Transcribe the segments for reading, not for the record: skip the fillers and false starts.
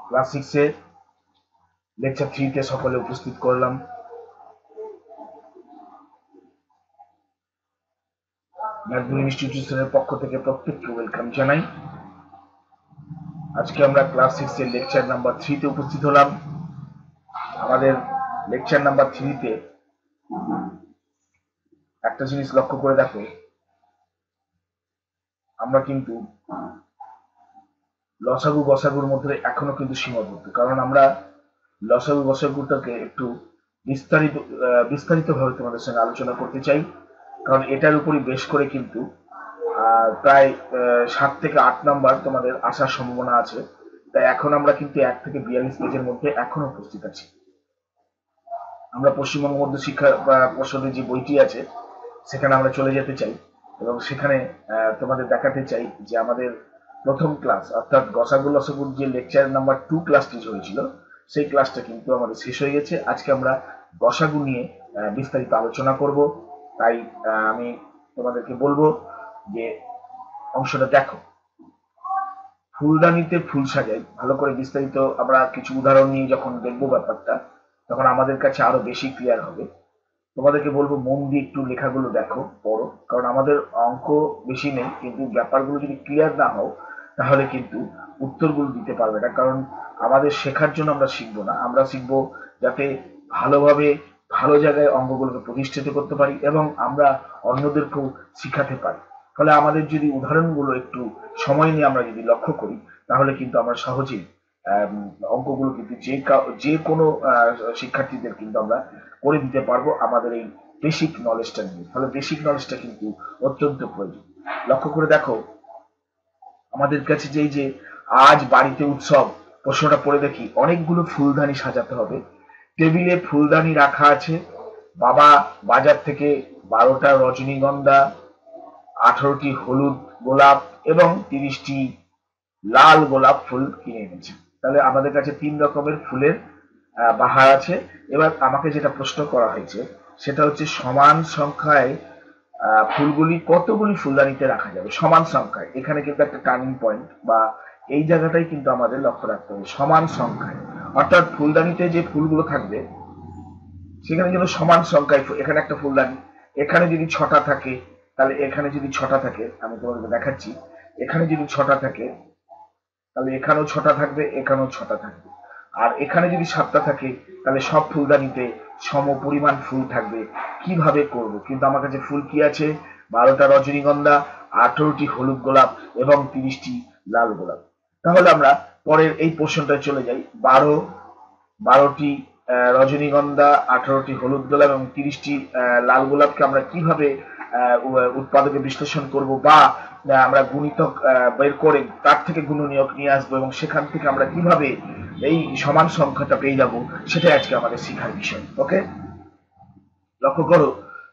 Class 6 a lecture 3 তে সকলে উপস্থিত করলাম। ম্যাথবুল ইনস্টিটিউশনের পক্ষ থেকে প্রত্যেককে ওয়েলকাম জানাই। আজকে আমরা ক্লাস 6 এর লেকচার নাম্বার 3 তে উপস্থিত হলাম। আমাদের লেকচার নাম্বার 3 তে একটা জিনিস লক্ষ্য করে দেখো, আমরা কিন্তু লসাগু গসাগুর মধ্যে এখনো কিন্তু সীমাবদ্ধ, কারণ আমরা লসাগু গসাগুটাকে একটু বিস্তারিত ভাবে তোমাদের সঙ্গে আলোচনা করতে চাই, কারণ এটার উপরই বেশ করে কিন্তু প্রায় 7 থেকে 8 নাম্বার তোমাদের আসার সম্ভাবনা আছে। তাই এখন আমরা কিন্তু 1 থেকে 42 পেজের মধ্যে এখনো উপস্থিত আছি। আমরা পশ্চিমবঙ্গ মধ্য শিক্ষা পর্ষদের যে বইটি আছে সেখানে আমরা চলে যেতে চাই এবং সেখানে তোমাদের দেখাতে চাই যে আমাদের প্রথম ক্লাস অর্থাৎ গসাগু লসাগুর যে লেকচার নাম্বার 2 ক্লাসটি হয়েছিল সেই ক্লাসটা কিন্তু আমাদের শেষ হয়ে গেছে। আজকে আমরা গসাগু নিয়ে বিস্তারিত আলোচনা করব। তাই আমি তোমাদেরকে বলবো যে অংশটা দেখো। ফুলদানিতে ফুল সাজাই, ভালো করে বিস্তারিত আমরা কিছু উদাহরণ নিয়ে যখন দেখবো ব্যাপারটা, তখন আমাদের কাছে আরো বেশি ক্লিয়ার হবে। তোমাদেরকে বলবো মন দিয়ে একটু লেখাগুলো দেখো, পড়ো, কারণ আমাদের অঙ্ক বেশি নেই, কিন্তু ব্যাপারগুলো যদি ক্লিয়ার না হও তাহলে কিন্তু উত্তরগুলো দিতে পারবে না। কারণ আমাদের শেখার জন্য আমরা শিখবো না, আমরা শিখবো যাতে ভালোভাবে ভালো জায়গায় অঙ্কগুলোকে প্রতিষ্ঠিত করতে পারি এবং আমরা অন্যদেরকেও শিখাতে পারি। ফলে আমাদের যদি উদাহরণগুলো একটু সময় নিয়ে আমরা যদি লক্ষ্য করি তাহলে কিন্তু আমরা সহজেই অঙ্কগুলো কিন্তু যে কোনো শিক্ষার্থীদের কিন্তু আমরা করে দিতে পারবো আমাদের এই বেসিক নলেজটা নিয়ে। ফলে বেসিক নলেজটা কিন্তু অত্যন্ত প্রয়োজন। লক্ষ্য করে দেখো, আমাদের কাছে যে আজ বাড়িতে উৎসব প্রশ্নটা পড়ে দেখি, অনেকগুলো ফুলদানি সাজাতে হবে। টেবিলে ফুলদানি রাখা আছে। বাবা বাজার থেকে 12টা রজনীগন্ধা, 18টি হলুদ গোলাপ এবং 30টি লাল গোলাপ ফুল কিনে এনেছে। তাহলে আমাদের কাছে 3 রকমের ফুলের বাহার আছে। এবার আমাকে যেটা প্রশ্ন করা হয়েছে সেটা হচ্ছে সমান সংখ্যায় ফুলগুলি কতগুলি ফুলদানিতে রাখা যাবে, সমান সংখ্যায়। এখানে কিন্তু একটা টার্নিং পয়েন্ট বা এই জায়গাটাই কিন্তু আমাদের লক্ষ্য রাখতে হবে, সমান সংখ্যায়। অর্থাৎ ফুলদানিতে যে ফুলগুলো থাকবে সেখানে যেন সমান সংখ্যায়, এখানে একটা ফুলদানি, এখানে যদি 6টা থাকে তাহলে এখানে যদি 6টা থাকে, আমি তোমাদের দেখাচ্ছি, এখানে যদি 6টা থাকে তাহলে এখানেও 6টা থাকবে, এখানেও 6টা থাকবে। আর এখানে যদি 7টা থাকে তাহলে সব ফুলদানিতে সম পরিমাণ ফুল থাকবে। কিভাবে করব? কিন্তু আমার কাছে ফুল কি আছে? 12টা রজনীগন্ধা, 18টি হলুদ গোলাপ এবং 30টি লাল গোলাপ। তাহলে আমরা পরের এই পোর্শনটায় চলে যাই। 12টি রজনীগন্ধা, 18টি হলুদ গোলাপ এবং 30টি লাল গোলাপকে আমরা কিভাবে উৎপাদকে বিশ্লেষণ করব বা আমরা গুণিতক বের করে তার থেকে গুণনীয়ক নিয়ে আসবো এবং সেখান থেকে আমরা কিভাবে এই সমান সংখ্যাটা পেয়ে যাব, সেটাই আজকে আমাদের শেখার বিষয়। ওকে, লক্ষ্য করো,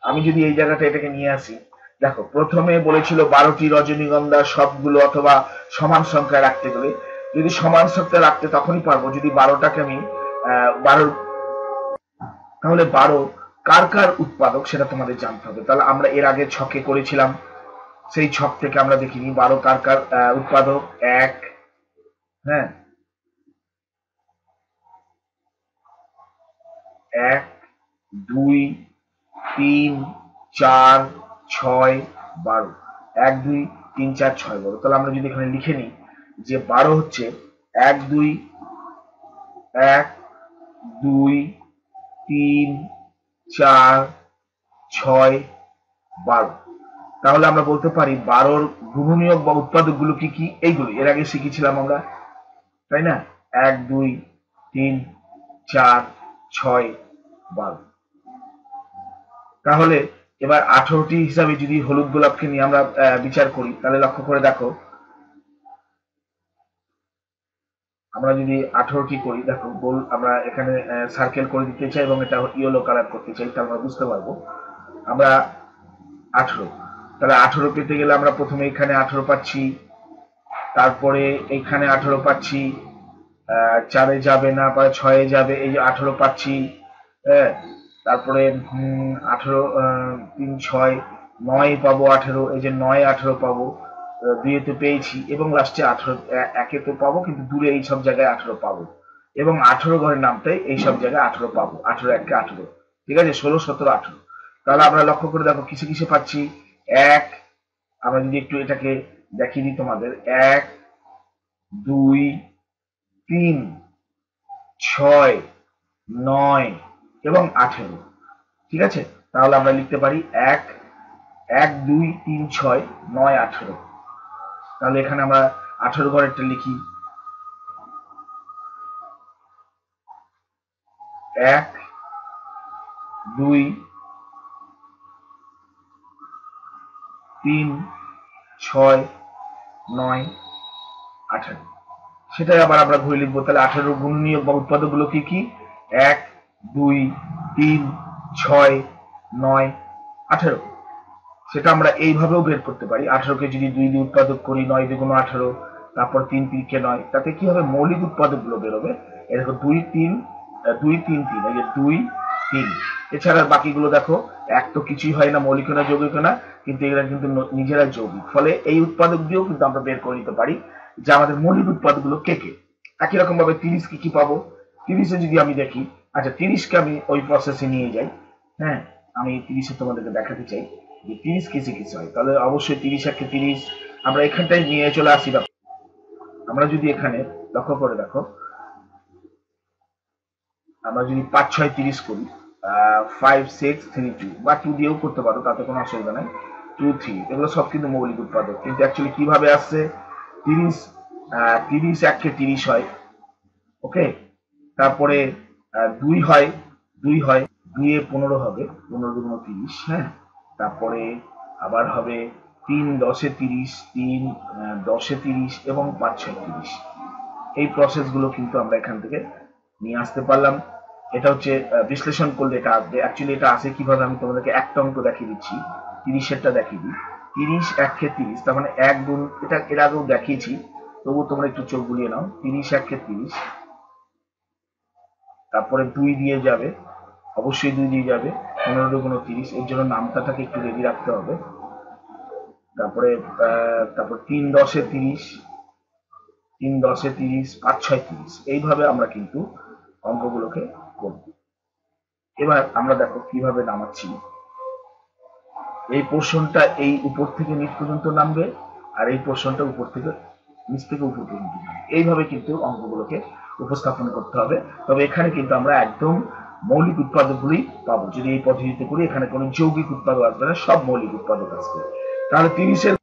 আমি যদি এই জায়গাটা এটাকে নিয়ে আসি, দেখো প্রথমে বলেছিল 12টি রজনীগন্ধা সবগুলো অথবা সমান সংখ্যায় রাখতে গেলে, যদি সমান সংখ্যায় রাখতে তখনই পারবো যদি 12টাকে আমি 12, তাহলে 12 কার কার উৎপাদক সেটা তোমাদের জানতে হবে। তাহলে আমরা এর আগে ছকে করেছিলাম, সেই ছক থেকে আমরা দেখিনি 12 কার কার উৎপাদক। 1, হ্যাঁ, 1, 2, 3, 4, 6, 12, 1, 2, 3, 4, 6, 12। তাহলে আমরা যদি এখানে লিখে নিই যে 12 হচ্ছে 1, 2, 1, 2, 3, 4, 6, 12। তাহলে আমরা বলতে পারি 12র গুণনীয়ক বা উৎপাদক গুলো কি কি? এইগুলি এর আগে শিখেছিলাম আমরা, তাই না? 1, 2, 3, 4, 6, 12। তাহলে এবার 18টি হিসাবে যদি হলুদ গোলাপকে নিয়ে আমরা বিচার করি, তাহলে লক্ষ্য করে দেখো, আমরা যদি 18টি করি, দেখো গোল আমরা এখানে সার্কেল করে দিতে চাই এবং এটা ইয়েলো কালার করতে চাই, তাহলে আমরা বুঝতে পারবো আমরা 18। তাহলে 18 পেতে গেলে আমরা প্রথমে এখানে 18 পাচ্ছি, তারপরে এখানে 18 পাচ্ছি, 4-এ যাবে না, 6-এ যাবে, এই যে 18 পাচ্ছি, তারপরে 18, 3, 6, 9 পাবো 18, এই যে 9, 18 পাবো, 2 তে পেয়েছি এবং লাস্টে 18 একে তো পাবো, কিন্তু দূরে এই সব জায়গায় 18 পাবো, এবং 18 ঘরের নামটাই এই সব জায়গায় 18 পাবো। 18 একে 18, ঠিক আছে, 16 17 18। তাহলে আমরা লক্ষ্য করে দেখো কিসে কিসে পাচ্ছি। এক, আমরা যদি একটু এটাকে দেখিয়ে দিই তোমাদের, 1 2 3 6 9 এবং 18, ঠিক আছে। তাহলে আমরা লিখতে পারি 1 1 2 3 6 9 18। তাহলে এখানে আমরা 18 ঘরেরটা লিখি, 1 2 3 6 9 18। সেটাই আবার আমরা ঘুরে লিখবো। তাহলে 18 গুণনীয়ক বা উৎপাদকগুলো কি কি? 1 2 3 6 9 18। সেটা আমরা এইভাবেও বের করতে পারি। 18কে যদি 2 দিয়ে উৎপাদক করি, 9 দ্বিগুণ 18, তারপর 3 3 কে 9, তাতে কি হবে, মৌলিক উৎপাদকগুলো বেরোবে। এরকম 2 3 2 3 3, এই যে 2 3। এছাড়া বাকিগুলো দেখো, এক তো কিছুই হয় না, মৌলিক না যৌগিক না, কিন্তু এগুলো কিন্তু নিজেরা যৌগিক। ফলে এই উৎপাদক দিয়েও কিন্তু আমরা বের করে নিতে পারি যে আমাদের মৌলিক উৎপাদকগুলো কে কে। একই রকম ভাবে 30 কি কি পাবো। 30-এ যদি আমি দেখি, আচ্ছা 30-কে আমি ওই প্রসেসে নিয়ে যাই। হ্যাঁ, আমি 30-এ তোমাদেরকে দেখাতে চাই যে 30 কিসে কিসে হয়। তাহলে অবশ্যই 30 একে 30 আমরা এখানটায় নিয়ে চলে আসি। আমরা যদি এখানে লক্ষ্য করে দেখো, আমরা যদি 5 6 30 করি, 5 6 3 2 বা 2 দিয়েও করতে পারো, তাতে কোনো অসুবিধা নাই। 2 3 এগুলো সব কিন্তু মৌলিক উৎপাদক, কিন্তু অ্যাকচুয়ালি কিভাবে আসছে, 30 30 একে 30 হয়, ওকে। তারপরে 2 হয়, 2 হয়, 2 এ 15 হবে, 15 দুগুণ 30, হ্যাঁ। তারপরে আবার হবে 3 10 এ 30, 3 10 এ 30 এবং 5 6 30। এই প্রসেসগুলো কিন্তু আমরা এখান থেকে নিয়ে আসতে পারলাম। এটা হচ্ছে বিশ্লেষণ করলে এটা আসবে। অ্যাকচুয়ালি এটা আসে কিভাবে, আমি তোমাদেরকে একটা অঙ্ক দেখিয়ে দিচ্ছি, 30-এরটা দেখিয়ে দিই। 30 একে 30, তার মানে 1 গুণ, এটা এর আগেও দেখিয়েছি, তবু তোমরা একটু চোখ বুলিয়ে নাও। 30 একে 30, তারপরে 2 দিয়ে যাবে, অবশ্যই 2 দিয়ে যাবে, 15 দুগুণ 30, এর জন্য নামটাকে একটু রেডি রাখতে হবে। তারপরে 3 10 এ 30, 3 10 এ 30, 5 6 30। এইভাবে আমরা কিন্তু অঙ্কগুলোকে করব। এবার আমরা দেখো কিভাবে নামাচ্ছি। এই পোর্শনটা এই উপর থেকে নিচ পর্যন্ত নামবে, আর এই পোর্শনটা উপর থেকে নিচ থেকে উপর পর্যন্ত নামবে। এইভাবে কিন্তু অঙ্কগুলোকে উপস্থাপন করতে হবে। তবে এখানে কিন্তু আমরা একদম মৌলিক উৎপাদকগুলি পাবো। যদি এই পদ্ধতিতে করি, এখানে কোনো যৌগিক উৎপাদক আসবে না, সব মৌলিক উৎপাদক আসবে। তাহলে 30-এর,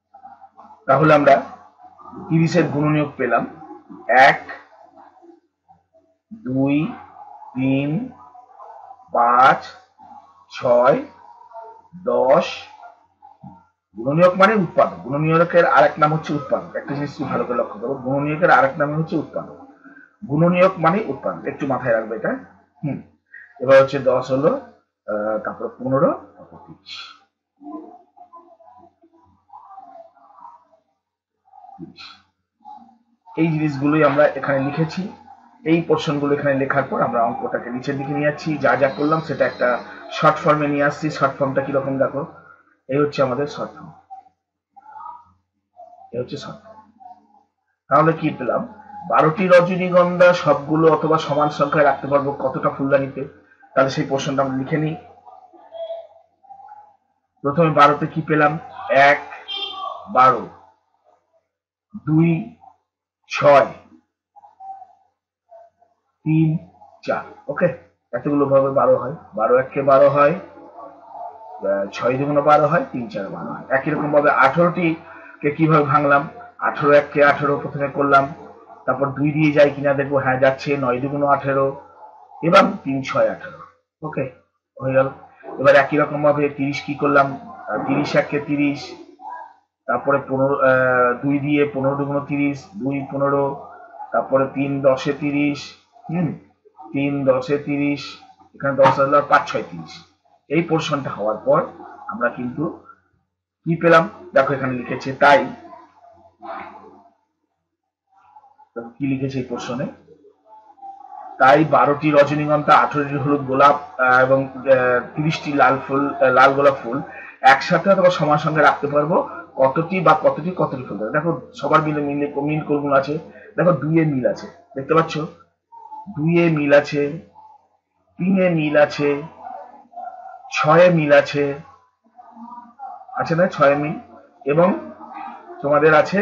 তাহলে আমরা 30-এর গুণনীয়ক পেলাম 1 2 3 5 6 10। গুণনীয়ক মানে উৎপাদক। গুণনীয়কের আরেক নাম হচ্ছে উৎপাদক। একটা জিনিস ভালো করে লক্ষ্য করো, গুণনীয়কের আরেক নাম হচ্ছে উৎপাদক। গুণনীয়ক মানে উৎপাদক, একটু মাথায় রাখবে এটা। এবার হচ্ছে 10 হলো, তারপর 15, তারপর 30। এই জিনিসগুলোই আমরা এখানে লিখেছি। এই পোর্শনগুলো এখানে লেখার পর আমরা অঙ্কটাকে নিচের দিকে নিয়ে যাচ্ছি। যা যা করলাম সেটা একটা শর্ট ফর্মে নিয়ে আসছি। শর্ট ফর্মটা কিরকম দেখো, এই হচ্ছে আমাদের শর্ট ফর্ম, এই হচ্ছে শর্ট ফর্ম। তাহলে কি পেলাম, 12টি রজনীগন্ধা সবগুলো অথবা সমান সংখ্যায় রাখতে পারবো কতটা ফুলদানিতে। তাহলে সেই পোর্শনটা আমরা লিখে নিই। প্রথমে 12তে কি পেলাম, 1 12, 2 6, 3 4, ওকে। এতগুলো ভাবে 12 হয়, 12 একে 12 হয়, 6 দুগুণ 12 হয়, 3 4 12 হয়। একই রকম ভাবে 18টি কে কিভাবে ভাঙলাম, 18 একে 18 প্রথমে করলাম, তারপর 2 দিয়ে যায় কিনা দেখবো, হ্যাঁ যাচ্ছে, 9 দুগুণ 18 এবং 3 6 18, ওকে, হয়ে গেল। এবার একই রকম ভাবে 30 কি করলাম, 30 একে 30, তারপরে 15, 2 দিয়ে 15 দুগুণ 30, 2 15, তারপরে 3 10 এ 30, 3 10 এ 30, এখানে 10 হলো, 5 6 30। এই পোর্শনটা হওয়ার পর আমরা কিন্তু কি পেলাম, দেখো এখানে লিখেছে, তাই কি লিখেছে এই পোর্শনে, তাই 12টি রজনীগন্ধা, 18টি হলুদ গোলাপ এবং 30টি লাল গোলাপ ফুল একসাথে অথবা সমান সঙ্গে রাখতে পারবো কতটি বা কতটি কতটি ফুলদানি। দেখো সবার মিলে মিলে মিল কোনগুলো আছে, দেখো 2 এ মিল আছে, দেখতে পাচ্ছ 2 এ মিল আছে, 3 এ মিল আছে, 6 এ মিল আছে, আছে না 6 এ মিল, এবং তোমাদের আছে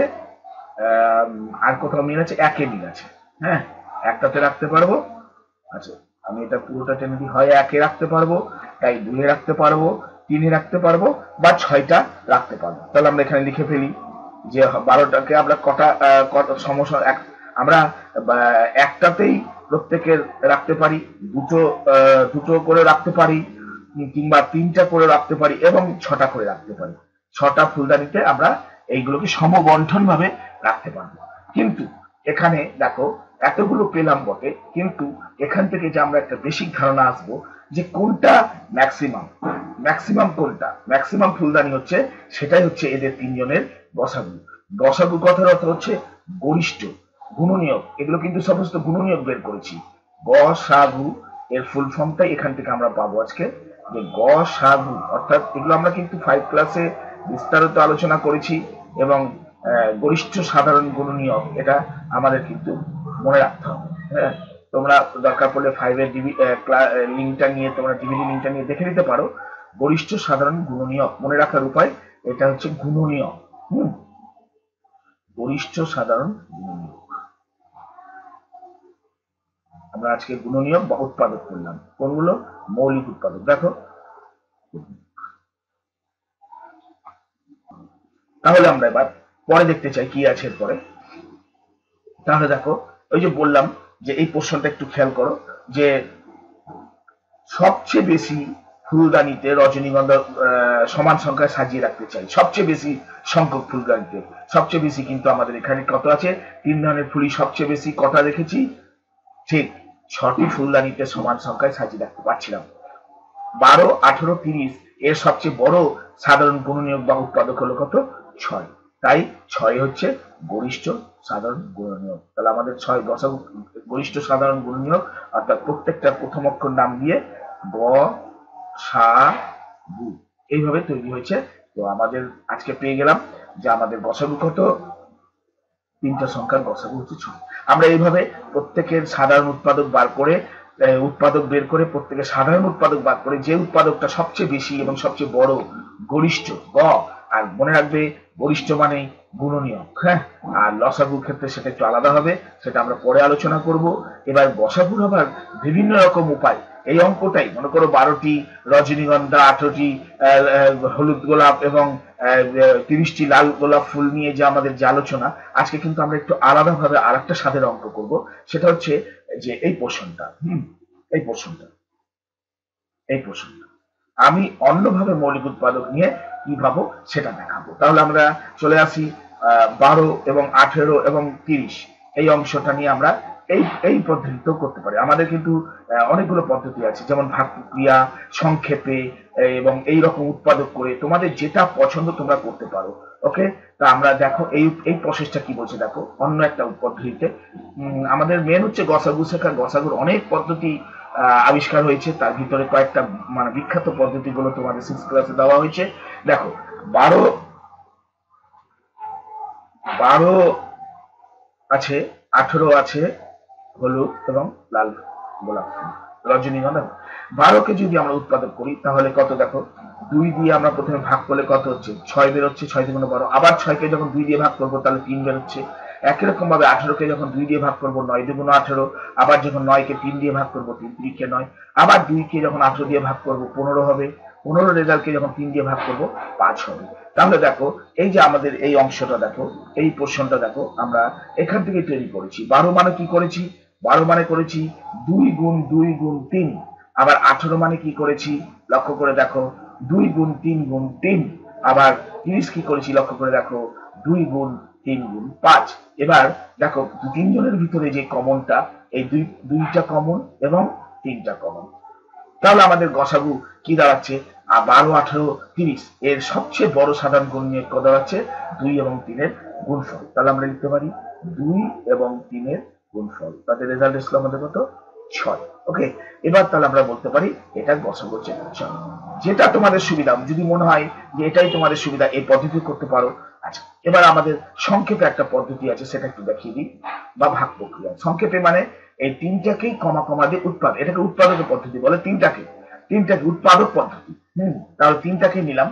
আর কোথাও মিল আছে, 1 এ মিল আছে। হ্যাঁ, একটাতে রাখতে পারবো। আচ্ছা, আমি এটা পুরোটা টেনে দিই, হয় 1 এ রাখতে পারবো, তাই 2 এ রাখতে পারবো, 3 এ রাখতে পারবো, বা 6টা রাখতে পারবো। তাহলে আমরা এখানে লিখে ফেলি যে 12টাকে আমরা কটা সমস্যা আমরা একটাতেই প্রত্যেকের রাখতে পারি, দুটো দুটো করে রাখতে পারি, কিংবা 3টা করে রাখতে পারি, এবং 6টা করে রাখতে পারি। 6টা ফুলদানিতে আমরা এইগুলোকে সমবন্টন ভাবে রাখতে পারবো। কিন্তু এখানে দেখো এতগুলো পেলাম বটে, কিন্তু এখান থেকে যে আমরা একটা বেসিক ধারণা আসবো যে কোনটা ম্যাক্সিমাম, ম্যাক্সিমাম কোনটা, ম্যাক্সিমাম ফুলদানি হচ্ছে, সেটাই হচ্ছে এদের তিনজনের গসাগু। গসাগু কথার অর্থ হচ্ছে গরিষ্ঠ, গুণনীয়ক। এগুলো কিন্তু সমস্ত গুণনীয়ক বের করেছি। গসাগু এর ফুল ফর্মটাই এখান থেকে আমরা পাবো আজকে, যে গসাগু অর্থাৎ এগুলো আমরা কিন্তু 5 ক্লাসে বিস্তারিত আলোচনা করেছি, এবং গরিষ্ঠ সাধারণ গুণনীয়ক এটা আমাদের কিন্তু মনে রাখতে হবে। হ্যাঁ, তোমরা দরকার পড়লে 5 এর লিঙ্কটা নিয়ে, তোমরা ডিভিডি লিঙ্কটা নিয়ে দেখে নিতে পারো। গরিষ্ঠ সাধারণ গুণনীয়ক মনে রাখার উপায় এটা হচ্ছে গুণনীয়ক। গরিষ্ঠ সাধারণ গুণনীয়ক, আমরা আজকে গুণনীয়ক বা উৎপাদক করলাম। কোনগুলো? মৌলিক উৎপাদক। দেখো তাহলে আমরা এবার পরে দেখতে চাই কি আছে এরপরে। তাহলে দেখো, ওই যে বললাম যে এই প্রশ্নটা একটু খেয়াল করো, যে সবচেয়ে বেশি ফুলদানিতে রজনীগন্ধা সমান সংখ্যায় সাজিয়ে রাখতে চাই, সবচেয়ে বেশি সংখ্যক ফুলদানিতে। সবচেয়ে বেশি কিন্তু আমাদের এখানে কত আছে? 3 ধরনের ফুলই সবচেয়ে বেশি কটা রেখেছি? ঠিক 6টি ফুলদানিতে সমান সংখ্যায় সাজিয়ে রাখতে পারছিলাম। 12, 18, 30 এর সবচেয়ে বড় সাধারণ গুণনীয়ক বা উৎপাদক হলো কত? 6। তাই 6 হচ্ছে গরিষ্ঠ সাধারণ গুণনীয়ক। তাহলে আমাদের 6 গসাগু গরিষ্ঠ সাধারণ গুণনীয়ক, অর্থাৎ প্রত্যেকটা প্রথম অক্ষর নাম দিয়ে গ সা গু এইভাবে তৈরি হয়েছে। তো আমাদের আজকে পেয়ে গেলাম যে আমাদের গসাগু কত? 3টা সংখ্যার গসাগু হচ্ছে 6। আমরা এইভাবে প্রত্যেকের সাধারণ উৎপাদক বার করে, উৎপাদক বের করে, প্রত্যেকের সাধারণ উৎপাদক বার করে, যে উৎপাদকটা সবচেয়ে বেশি এবং সবচেয়ে বড়, গরিষ্ঠ গ, আর মনে রাখবে গরিষ্ঠ মানে গুণনীয়ক। হ্যাঁ, আর লসাগুর ক্ষেত্রে সেটা একটু আলাদা হবে, সেটা আমরা পরে আলোচনা করব। এবার গসাগুর আবার বিভিন্ন রকম উপায়। এই অঙ্কটাই মনে করো 12টি রজনীগন্ধা, 18টি হলুদ গোলাপ এবং 30টি লাল গোলাপ ফুল নিয়ে যে আমাদের যে আলোচনা, আজকে কিন্তু আমরা একটু আলাদাভাবে আর একটা স্বাদের অঙ্ক করব। সেটা হচ্ছে যে এই পোর্শনটা, এই পোর্শনটা, এই পোর্শনটা আমি অন্যভাবে মৌলিক উৎপাদক নিয়ে কি ভাবো সেটা দেখাবো। তাহলে আমরা চলে আসি 12 এবং 18 এবং 30 এই অংশটা নিয়ে আমরা এই এই পদ্ধতিতেও করতে পারি। আমাদের কিন্তু অনেকগুলো পদ্ধতি আছে, যেমন ভাগ প্রক্রিয়া, সংক্ষেপে, এবং এই রকম উৎপাদক করে তোমাদের যেটা পছন্দ তোমরা করতে পারো। ওকে, তা আমরা দেখো এই এই প্রসেসটা কি বলছে, দেখো অন্য একটা পদ্ধতিতে। আমাদের মেন হচ্ছে গসাগু শেখা। গসাগুর অনেক পদ্ধতি আবিষ্কার হয়েছে, তার ভিতরে কয়েকটা মানে বিখ্যাত পদ্ধতিগুলো তোমাদের 6 ক্লাসে দেওয়া হয়েছে। দেখো 12 আছে, 18 আছে হলুদ এবং লাল গোলাপ রজনীগন্ধা। 12কে যদি আমরা উৎপাদক করি তাহলে কত? দেখো 2 দিয়ে আমরা প্রথমে ভাগ করলে কত হচ্ছে? 6 বেরোচ্ছে, 6 × 12। আবার 6কে যখন 2 দিয়ে ভাগ করবো তাহলে 3 বেরোচ্ছে। একই রকম ভাবে 18কে যখন 2 দিয়ে ভাগ করবো 9 × 18। আবার যখন 9কে 3 দিয়ে ভাগ করবো 3 × 3 = 9। আবার 2কে যখন 18 দিয়ে ভাগ করবো 15 হবে। 15 রেজাল্টকে যখন 3 দিয়ে ভাগ করবো 5 হবে। তাহলে দেখো এই যে আমাদের এই অংশটা দেখো, এই পোর্শনটা দেখো, আমরা এখান থেকে তৈরি করেছি। 12 মানে কি করেছি? 12 মানে করেছি 2 × 2 × 3। আবার 18 মানে কি করেছি? লক্ষ্য করে দেখো 2 × 3 × 3। আবার 30 কি করেছি? লক্ষ্য করে দেখো 2 × 3 × 5। এবার দেখো তিনজনের ভিতরে যে কমনটা, এই দুইটা কমন এবং 3টা কমন। তাহলে আমাদের গসাগু কি দাঁড়াচ্ছে? 12, 18, 30 এর সবচেয়ে বড় সাধারণ গুণনীয়ক কত দাঁড়াচ্ছে? 2 এবং 3 এর গুণফল। তাহলে আমরা লিখতে পারি 2 এবং 3 এর গুণফল। তাদের রেজাল্ট এসলো আমাদের কত? 6। ওকে, এবার তাহলে আমরা বলতে পারি এটা গসাগু হচ্ছে 6। যেটা তোমাদের সুবিধা, যদি মনে হয় যে এটাই তোমাদের সুবিধা এই পদ্ধতি করতে পারো। আচ্ছা, এবার আমাদের সংক্ষেপে একটা পদ্ধতি আছে, সেটা একটু দেখিয়ে দিই, বা ভাগ প্রক্রিয়া। সংক্ষেপে মানে এই তিনটাকেই কমা কমা দিয়ে উৎপাদক, এটাকে উৎপাদকের পদ্ধতি বলে। তিনটাকে উৎপাদক পদ্ধতি। তাহলে তিনটাকে নিলাম,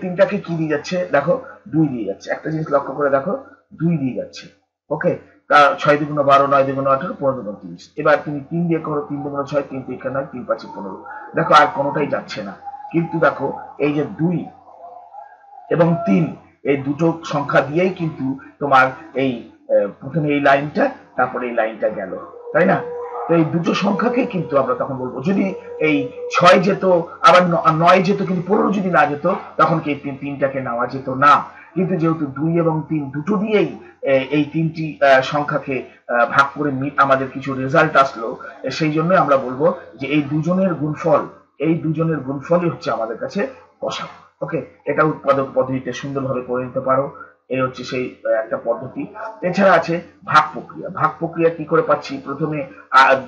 তিনটাকে কি দিয়ে যাচ্ছে দেখো, 2 দিয়ে যাচ্ছে। একটা জিনিস লক্ষ্য করে দেখো, 2 দিয়ে যাচ্ছে। ওকে, তা 6 দুগুণ 12, 9 দুগুণ 18, 15 দুগুণ 30। এবার তুমি 3 দিয়ে করো, 3 দুগুণ 6, 3 3 9, 3 5 15। দেখো আর কোনোটাই যাচ্ছে না। কিন্তু দেখো এই যে 2 এবং 3, এই দুটো সংখ্যা দিয়েই কিন্তু তোমার এই প্রথমে এই লাইনটা, তারপরে এই লাইনটা গেল, তাই না? তো এই দুটো সংখ্যাকে কিন্তু আমরা তখন বলবো, যদি এই 6 যেত, আবার 9 যেত, কিন্তু 15 যদি না যেত, তখন কি তিনটাকে নেওয়া যেত না। কিন্তু যেহেতু 2 এবং 3 দুটো দিয়েই এই তিনটি সংখ্যাকে ভাগ করে আমাদের কিছু রেজাল্ট আসলো, সেই জন্য আমরা বলবো যে এই দুজনের গুণফলই হচ্ছে আমাদের কাছে গসাগু। ওকে, এটা উৎপাদক পদ্ধতিতে সুন্দরভাবে করে নিতে পারো। এই হচ্ছে সেই একটা পদ্ধতি। এছাড়া আছে ভাগ প্রক্রিয়া। ভাগ প্রক্রিয়া কি করে পাচ্ছি, প্রথমে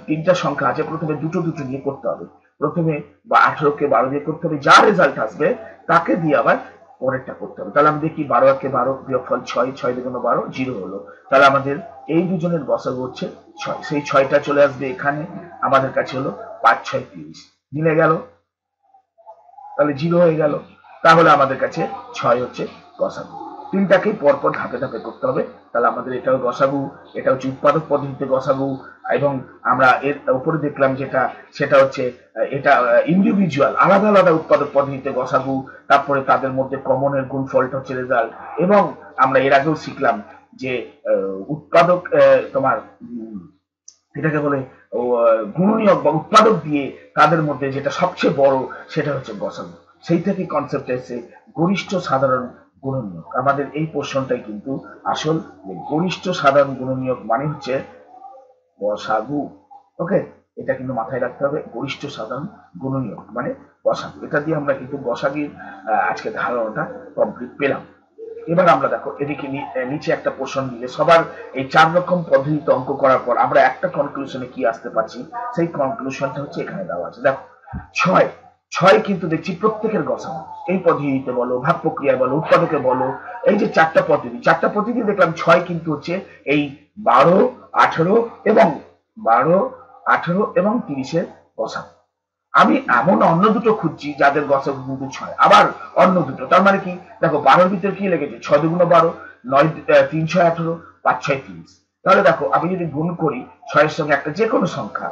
তিনটা সংখ্যা আছে, প্রথমে দুটো দুটো নিয়ে করতে হবে। প্রথমে 18কে 12 দিয়ে করতে হবে, যা রেজাল্ট আসবে তাকে দিয়ে আবার পরেরটা করতে হবে। তাহলে আমি দেখি 12 কে 12 বিয়োগফল 6, 6 দুগুণ 12, 0 হলো। তাহলে আমাদের এই দুজনের গসাগু হচ্ছে 6। সেই 6টা চলে আসবে এখানে, আমাদের কাছে হলো 5 6 30, মিলে গেল, তাহলে 0 হয়ে গেল। তাহলে আমাদের কাছে 6 হচ্ছে গসাগু। তিনটাকেই পরপর ধাপে ধাপে করতে হবে। তাহলে আমাদের এটাও গসাগু, এটা হচ্ছে উৎপাদক পদ্ধতিতে গসাগু। এবং আমরা এর উপরে দেখলাম যেটা, সেটা হচ্ছে এটা ইন্ডিভিজুয়াল, আলাদা আলাদা উৎপাদক পদ্ধতিতে গসাগু। তারপরে তাদের মধ্যে কমনের গুণফলটা হচ্ছে রেজাল্ট। এবং আমরা এর আগেও শিখলাম যে উৎপাদক তোমার এটাকে বলে গুণনীয়ক বা উৎপাদক দিয়ে তাদের মধ্যে যেটা সবচেয়ে বড়, সেটা হচ্ছে গসাগু। সেই থেকে কনসেপ্ট এসে গরিষ্ঠ সাধারণ গুণনীয়ক। আমাদের এই পোর্শনটাই কিন্তু আসল, গরিষ্ঠ সাধারণ গুণনীয়ক মানে হচ্ছে গসাগু। ওকে, এটা কিন্তু মাথায় রাখতে হবে, গরিষ্ঠ সাধারণ গুণনীয়ক মানে গসাগু। এটা দিয়ে আমরা কিন্তু গসাগুর আজকে ধারণাটা কমপ্লিট পেলাম। এবার আমরা দেখো এদিকে নিচে একটা পোর্শন দিলে সবার এই 4 রকম পদ্ধতিতে অঙ্ক করার পর আমরা একটা কনক্লুশনে কি আসতে পারছি, সেই কনক্লুশনটা হচ্ছে এখানে দেওয়া আছে। দেখো 6, 6 কিন্তু দেখছি প্রত্যেকের গসাগু। এই পদ্ধতিতে বলো, ভাগ প্রক্রিয়ায় বলো, উৎপাদকে বলো, এই যে চারটা পদ্ধতি দেখলাম, 6 কিন্তু হচ্ছে এই 12 18 এবং 12 18 এবং 30-এর গসাগু। আমি এমন অন্য দুটো খুঁজছি যাদের গসাগু কিন্তু 6, আবার অন্য দুটো। তার মানে কি দেখো, 12-র ভিতরে কি লেগেছে, 6 দুগুণ 12, 9 3 6 18, 5 6 30। তাহলে দেখো আমি যদি গুণ করি 6-এর সঙ্গে একটা যে কোনো সংখ্যা,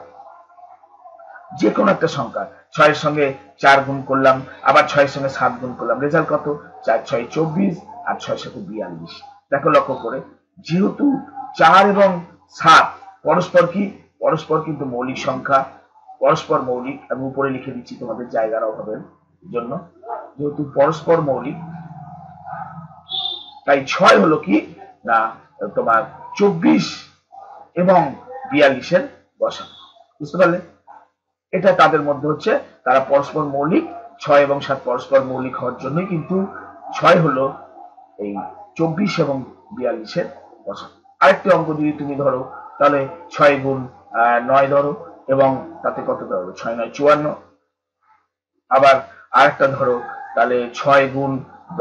যে কোনো একটা সংখ্যা, 6-এর সঙ্গে 4 গুণ করলাম, আবার 6-এর সঙ্গে 7 গুণ করলাম, রেজাল্ট কত, 4 6 24, আর 6 7 42। দেখো লক্ষ্য করে, যেহেতু 4 এবং 7 পরস্পর কি, পরস্পর কিন্তু মৌলিক সংখ্যা, পরস্পর মৌলিক। আমি উপরে লিখে দিচ্ছি তোমাদের জায়গার অভাবের জন্য, যেহেতু পরস্পর মৌলিক, তাই 6 হলো কি না তোমার 24 এবং 42-এর গসাগু। বুঝতে পারলে? এটা তাদের মধ্যে হচ্ছে, তারা পরস্পর মৌলিক। 6 এবং 7 পরস্পর মৌলিক হওয়ার জন্যই কিন্তু 6 হলো এই 24 এবং 42-এর গসাগু। আরেকটি অঙ্ক যদি তুমি ধরো, তাহলে 6 গুণ 9 ধরো, এবং তাতে কত ধরো, 6 9 54। আবার আরেকটা ধরো, তাহলে 6 গুণ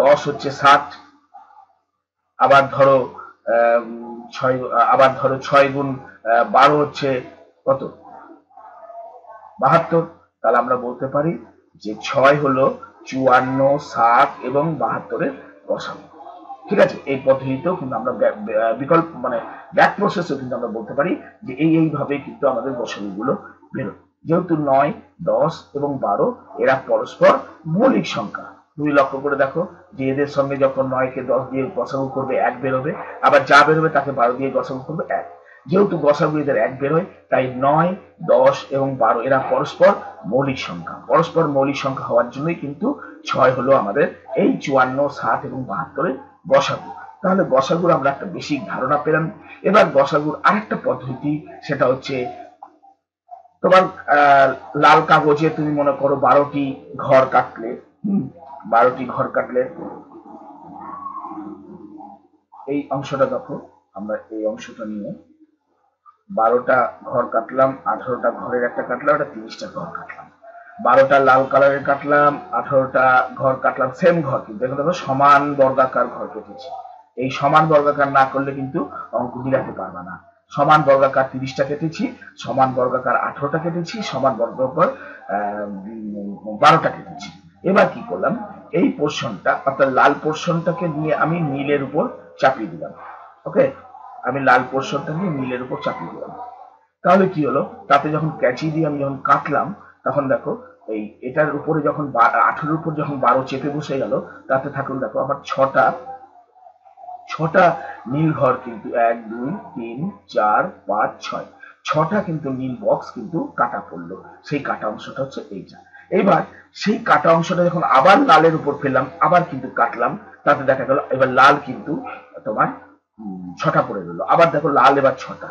10 হচ্ছে 60। আবার ধরো 6, আবার ধরো 6 গুণ 12 হচ্ছে কত, 72। তাহলে আমরা বলতে পারি যে 6 হলো 54, 60 এবং 72-এর গসাগু। ঠিক আছে, এই পদ্ধতিতেও কিন্তু আমরা বিকল্প মানে ব্যাক প্রসেসও কিন্তু আমরা বলতে পারি যে এইভাবে কিন্তু আমাদের গসাগু গুলো বেরোয়। যেহেতু 9 10 এবং 12 এরা পরস্পর মৌলিক সংখ্যা। তুমি লক্ষ্য করে দেখো যে এদের সঙ্গে যখন 9-কে 10 দিয়ে গসাগু করবে 1 বেরোবে, আবার যা বেরোবে তাকে 12 দিয়ে গসাগু করবে 1। যেহেতু গসাগু এদের 1 বেরোয়, তাই 9 10 এবং 12 এরা পরস্পর মৌলিক সংখ্যা। পরস্পর মৌলিক সংখ্যা হওয়ার জন্যই কিন্তু 6 হলো আমাদের এই 54 60 এবং 72-এর গসাগু। তাহলে গসাগুর আমরা একটা বেসিক ধারণা পেলাম। এবার গসাগুর আরেকটা পদ্ধতি, সেটা হচ্ছে তোমার লাল কাগজে তুমি মনে করো 12টি ঘর কাটলে, 12টি ঘর কাটলে, এই অংশটা দেখো, আমরা এই অংশটা নিয়ে 12টা ঘর কাটলাম, 18টা ঘরের একটা কাটলাম, একটা 30টা ঘর কাটলাম। 12টা লাল কালারের কাটলাম, 18টা ঘর কাটলাম, সেম ঘর কিন্তু এখন দেখো সমান বর্গাকার ঘর কেটেছি। এই সমান বর্গাকার না করলে কিন্তু অঙ্ক মিলাতে পারবে না। সমান বর্গাকার 30টা কেটেছি, সমান বর্গাকার 18টা কেটেছি, সমান বর্গাকার 12টা কেটেছি। এবার কি করলাম, এই পোর্শনটা অর্থাৎ লাল পোর্শনটাকে নিয়ে আমি নীলের উপর চাপিয়ে দিলাম। ওকে, আমি লাল পোর্শনটা নিয়ে নীলের উপর চাপিয়ে দিলাম। তাহলে কি হলো, তাতে যখন ক্যাচি দিয়ে আমি যখন কাটলাম, তখন দেখো এই এটার উপরে যখন 18-এর উপর যখন 12 চেপে বসে গেল, তাতে থাকুন দেখো আমার ছটা ছটা নীল ঘর কিন্তু 1 2 3 4 5 6 ছটা কিন্তু নীল বক্স কিন্তু কাটা পড়লো। সেই কাটা অংশটা হচ্ছে এইটা। এবার সেই কাটা অংশটা যখন আবার লালের উপর ফেললাম, আবার কিন্তু কাটলাম, তাতে দেখা গেল এবার লাল কিন্তু তোমার 6টা পড়ে গেল। আবার দেখো লাল এবার 6টা।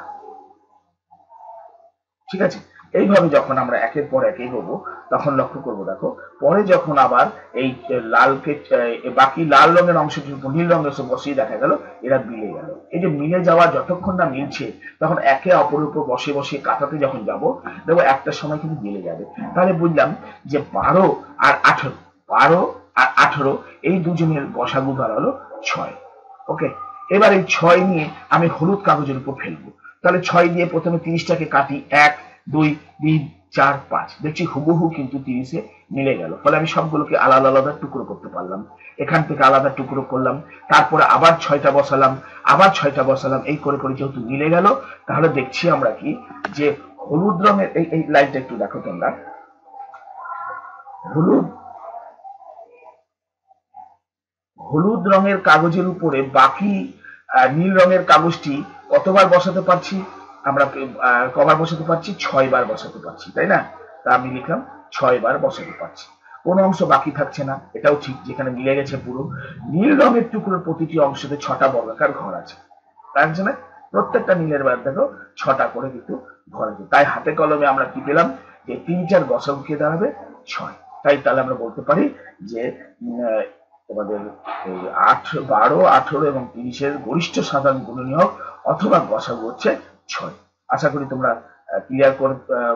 ঠিক আছে, এইভাবে যখন আমরা একের পর এক এগোবো, তখন লক্ষ্য করবো দেখো পরে যখন আবার এই লালকে বাকি লাল রঙের অংশ নীল রঙের অংশ বসিয়ে দেখা গেল এরা মিলে গেল। এই যে মিলে যাওয়া যতক্ষণ না মিলছে, তখন একে অপরের উপর বসে বসে কাটাতে যখন যাব, দেখবো একটা সময় কিন্তু মিলে যাবে। তাহলে বুঝলাম যে 12 আর 18, 12 আর 18 এই দুজনের গসাগু দাঁড়ালো 6। ওকে, এবার এই 6 নিয়ে আমি হলুদ কাগজের উপর ফেলবো। তাহলে 6 দিয়ে প্রথমে 30টাকে কাটি, 1 2 3 4 5, দেখছি হুবহু কিন্তু 30-এ মিলে গেল। ফলে আমি সবগুলোকে আলাদা আলাদা টুকরো করতে পারলাম। এখান থেকে আলাদা টুকরো করলাম, তারপরে আবার 6টা বসালাম, আবার 6টা বসালাম, এই করে করে যেহেতু মিলে গেল, তাহলে দেখছি আমরা কি যে হলুদ রঙের এই লাইনটা একটু দেখো তোমরা। হলুদ হলুদ রঙের কাগজের উপরে বাকি নীল রঙের কাগজটি কতবার বসাতে পারছি আমরা, কবার বসাতে পারছি, 6 বার বসাতে পারছি, তাই না? তা আমি লিখলাম 6 বার বসাতে পারছি। কোনো অংশ বাকি থাকছে না, এটাও ঠিক, যেখানে মিলে গেছে পুরো। নীল রঙের টুকরোর প্রতিটি অংশতে 6টা বর্গাকার ঘর আছে, তার জন্য প্রত্যেকটা নীলের বার দেখো 6টা করে কিন্তু ঘর আছে। তাই হাতে কলমে আমরা কি পেলাম, যে 3 4 গসাগুকে দাঁড়াবে 6। তাই তাহলে আমরা বলতে পারি যে তোমাদের এই 12 18 এবং 30-এর গরিষ্ঠ সাধারণ গুণনীয়ক অথবা গসাগু হচ্ছে 6। আশা করি তোমরা ক্লিয়ার করে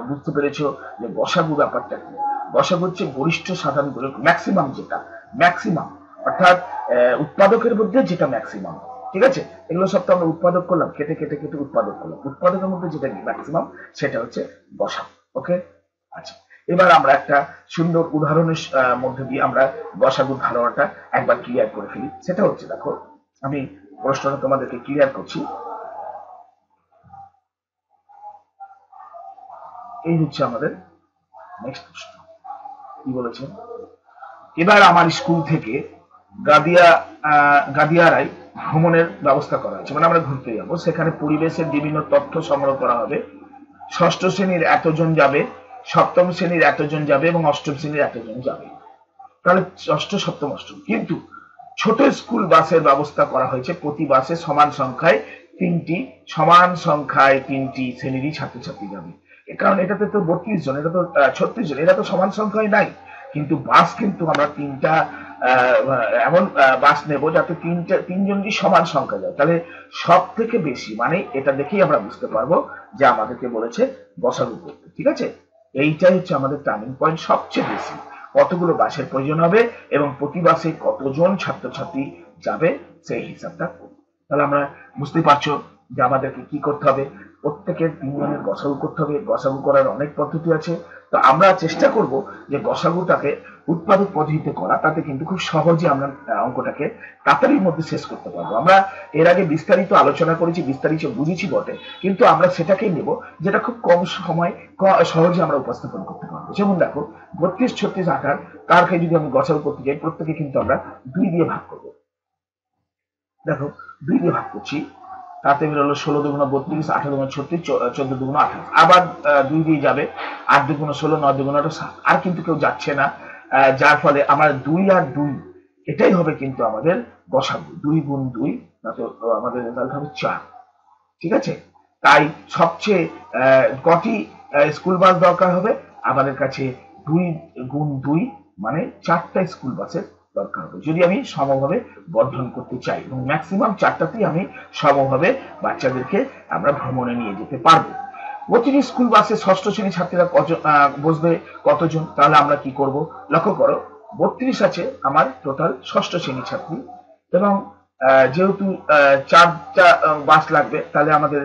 বুঝতে পেরেছো যে গসাগু ব্যাপারটা কি। গসাগু হচ্ছে গরিষ্ঠ সাধারণ গুণনীয়ক, ম্যাক্সিমাম, যেটা ম্যাক্সিমাম অর্থাৎ উৎপাদকের মধ্যে যেটা ম্যাক্সিমাম। ঠিক আছে, এগুলো সব তো আমরা উৎপাদক করলাম, কেটে কেটে কেটে উৎপাদক করলাম, উৎপাদকের মধ্যে যেটা ম্যাক্সিমাম সেটা হচ্ছে গসাগু। ওকে, আচ্ছা, এবার আমরা একটা সুন্দর উদাহরণের মধ্যে দিয়ে আমরা গসাগুর ধারণাটা একবার ক্লিয়ার করে ফেলি। সেটা হচ্ছে দেখো, আমি প্রশ্নটা তোমাদেরকে ক্লিয়ার করছি। এই হচ্ছে আমাদের নেক্সট প্রশ্ন। কি বলেছে, এবার আমার স্কুল থেকে গাদিয়ারায় ভ্রমণের ব্যবস্থা করা হয়েছে, মানে আমরা ঘুরতে যাবো, সেখানে পরিবেশের বিভিন্ন তথ্য সংগ্রহ করা হবে। ষষ্ঠ শ্রেণীর এতজন যাবে, সপ্তম শ্রেণীর এতজন যাবে এবং অষ্টম শ্রেণীর এতজন যাবে। তাহলে ষষ্ঠ সপ্তম অষ্টম, কিন্তু ছোট স্কুল বাসের ব্যবস্থা করা হয়েছে, প্রতি বাসে সমান সংখ্যায় তিনটি শ্রেণীরই ছাত্রছাত্রী যাবে। কারণ এটাতে তো 32 জন, এটা তো 36 জন, এটা তো সমান সংখ্যায় নাই। কিন্তু বাস কিন্তু আমরা তিনটা এমন বাস নেব যাতে তিনজনই সমান সংখ্যা যায়। তাহলে সব থেকে বেশি, মানে এটা দেখেই আমরা বুঝতে পারবো যে আমাদেরকে বলেছে গসাগু করতে। ঠিক আছে, এইটাই হচ্ছে আমাদের টার্নিং পয়েন্ট, সবচেয়ে বেশি কতগুলো বাসের প্রয়োজন হবে এবং প্রতি বাসে কতজন ছাত্রছাত্রী যাবে সেই হিসাবটা করব। তাহলে আমরা বুঝতে পারছো যে আমাদেরকে কি করতে হবে, প্রত্যেকের 3 জনের গসাগু করতে হবে। গসাগু করার অনেক পদ্ধতি আছে, তো আমরা চেষ্টা করব যে গসাগুটাকে উৎপাদক পদ্ধতিতে করা, তাতে কিন্তু খুব সহজে আমরা অঙ্কটাকে তাড়াতাড়ির মধ্যে শেষ করতে পারবো। আমরা এর আগে বিস্তারিত আলোচনা করেছি, বিস্তারিত বুঝেছি বটে, কিন্তু আমরা সেটাকেই নেব যেটা খুব কম সময় সহজে আমরা উপস্থাপন করতে পারবো। যেমন দেখো 32 36 28 কারকে যদি আমি গসাগু করতে যাই, প্রত্যেকে কিন্তু আমরা 2 দিয়ে ভাগ করবো। দেখো 2 দিয়ে ভাগ করছি, তাতে বেরোলো 16 দুগুণ 32, 18 দুগুণ 36, 14 দুগুণ 28, আবার 2 দিয়ে যাবে, 8 দুগুণ 16, 9 দুগুণ 7, আর কিন্তু কেউ যাচ্ছে না। যার ফলে আমার 2 আর 2 এটাই হবে কিন্তু আমাদের গসাগু। 2 গুণ 2 আমাদের রেজাল্ট হবে 4। ঠিক আছে, তাই সবচেয়ে কটি স্কুল বাস দরকার হবে আমাদের কাছে? 2 গুণ 2 মানে 4টা স্কুল বাসের দরকার হবে যদি আমি সমভাবে বর্ধন করতে চাই, এবং ম্যাক্সিমাম 4টাতেই আমি সমভাবে বাচ্চাদেরকে আমরা ভ্রমণে নিয়ে যেতে পারবো। প্রতিটি স্কুল বাসে ষষ্ঠ শ্রেণী ছাত্রীরা বসবে কতজন? তাহলে আমরা কি করব, লক্ষ্য করো 32 আছে আমার টোটাল ষষ্ঠ শ্রেণী ছাত্রী, এবং যেহেতু 4টা বাস লাগবে, তাহলে আমাদের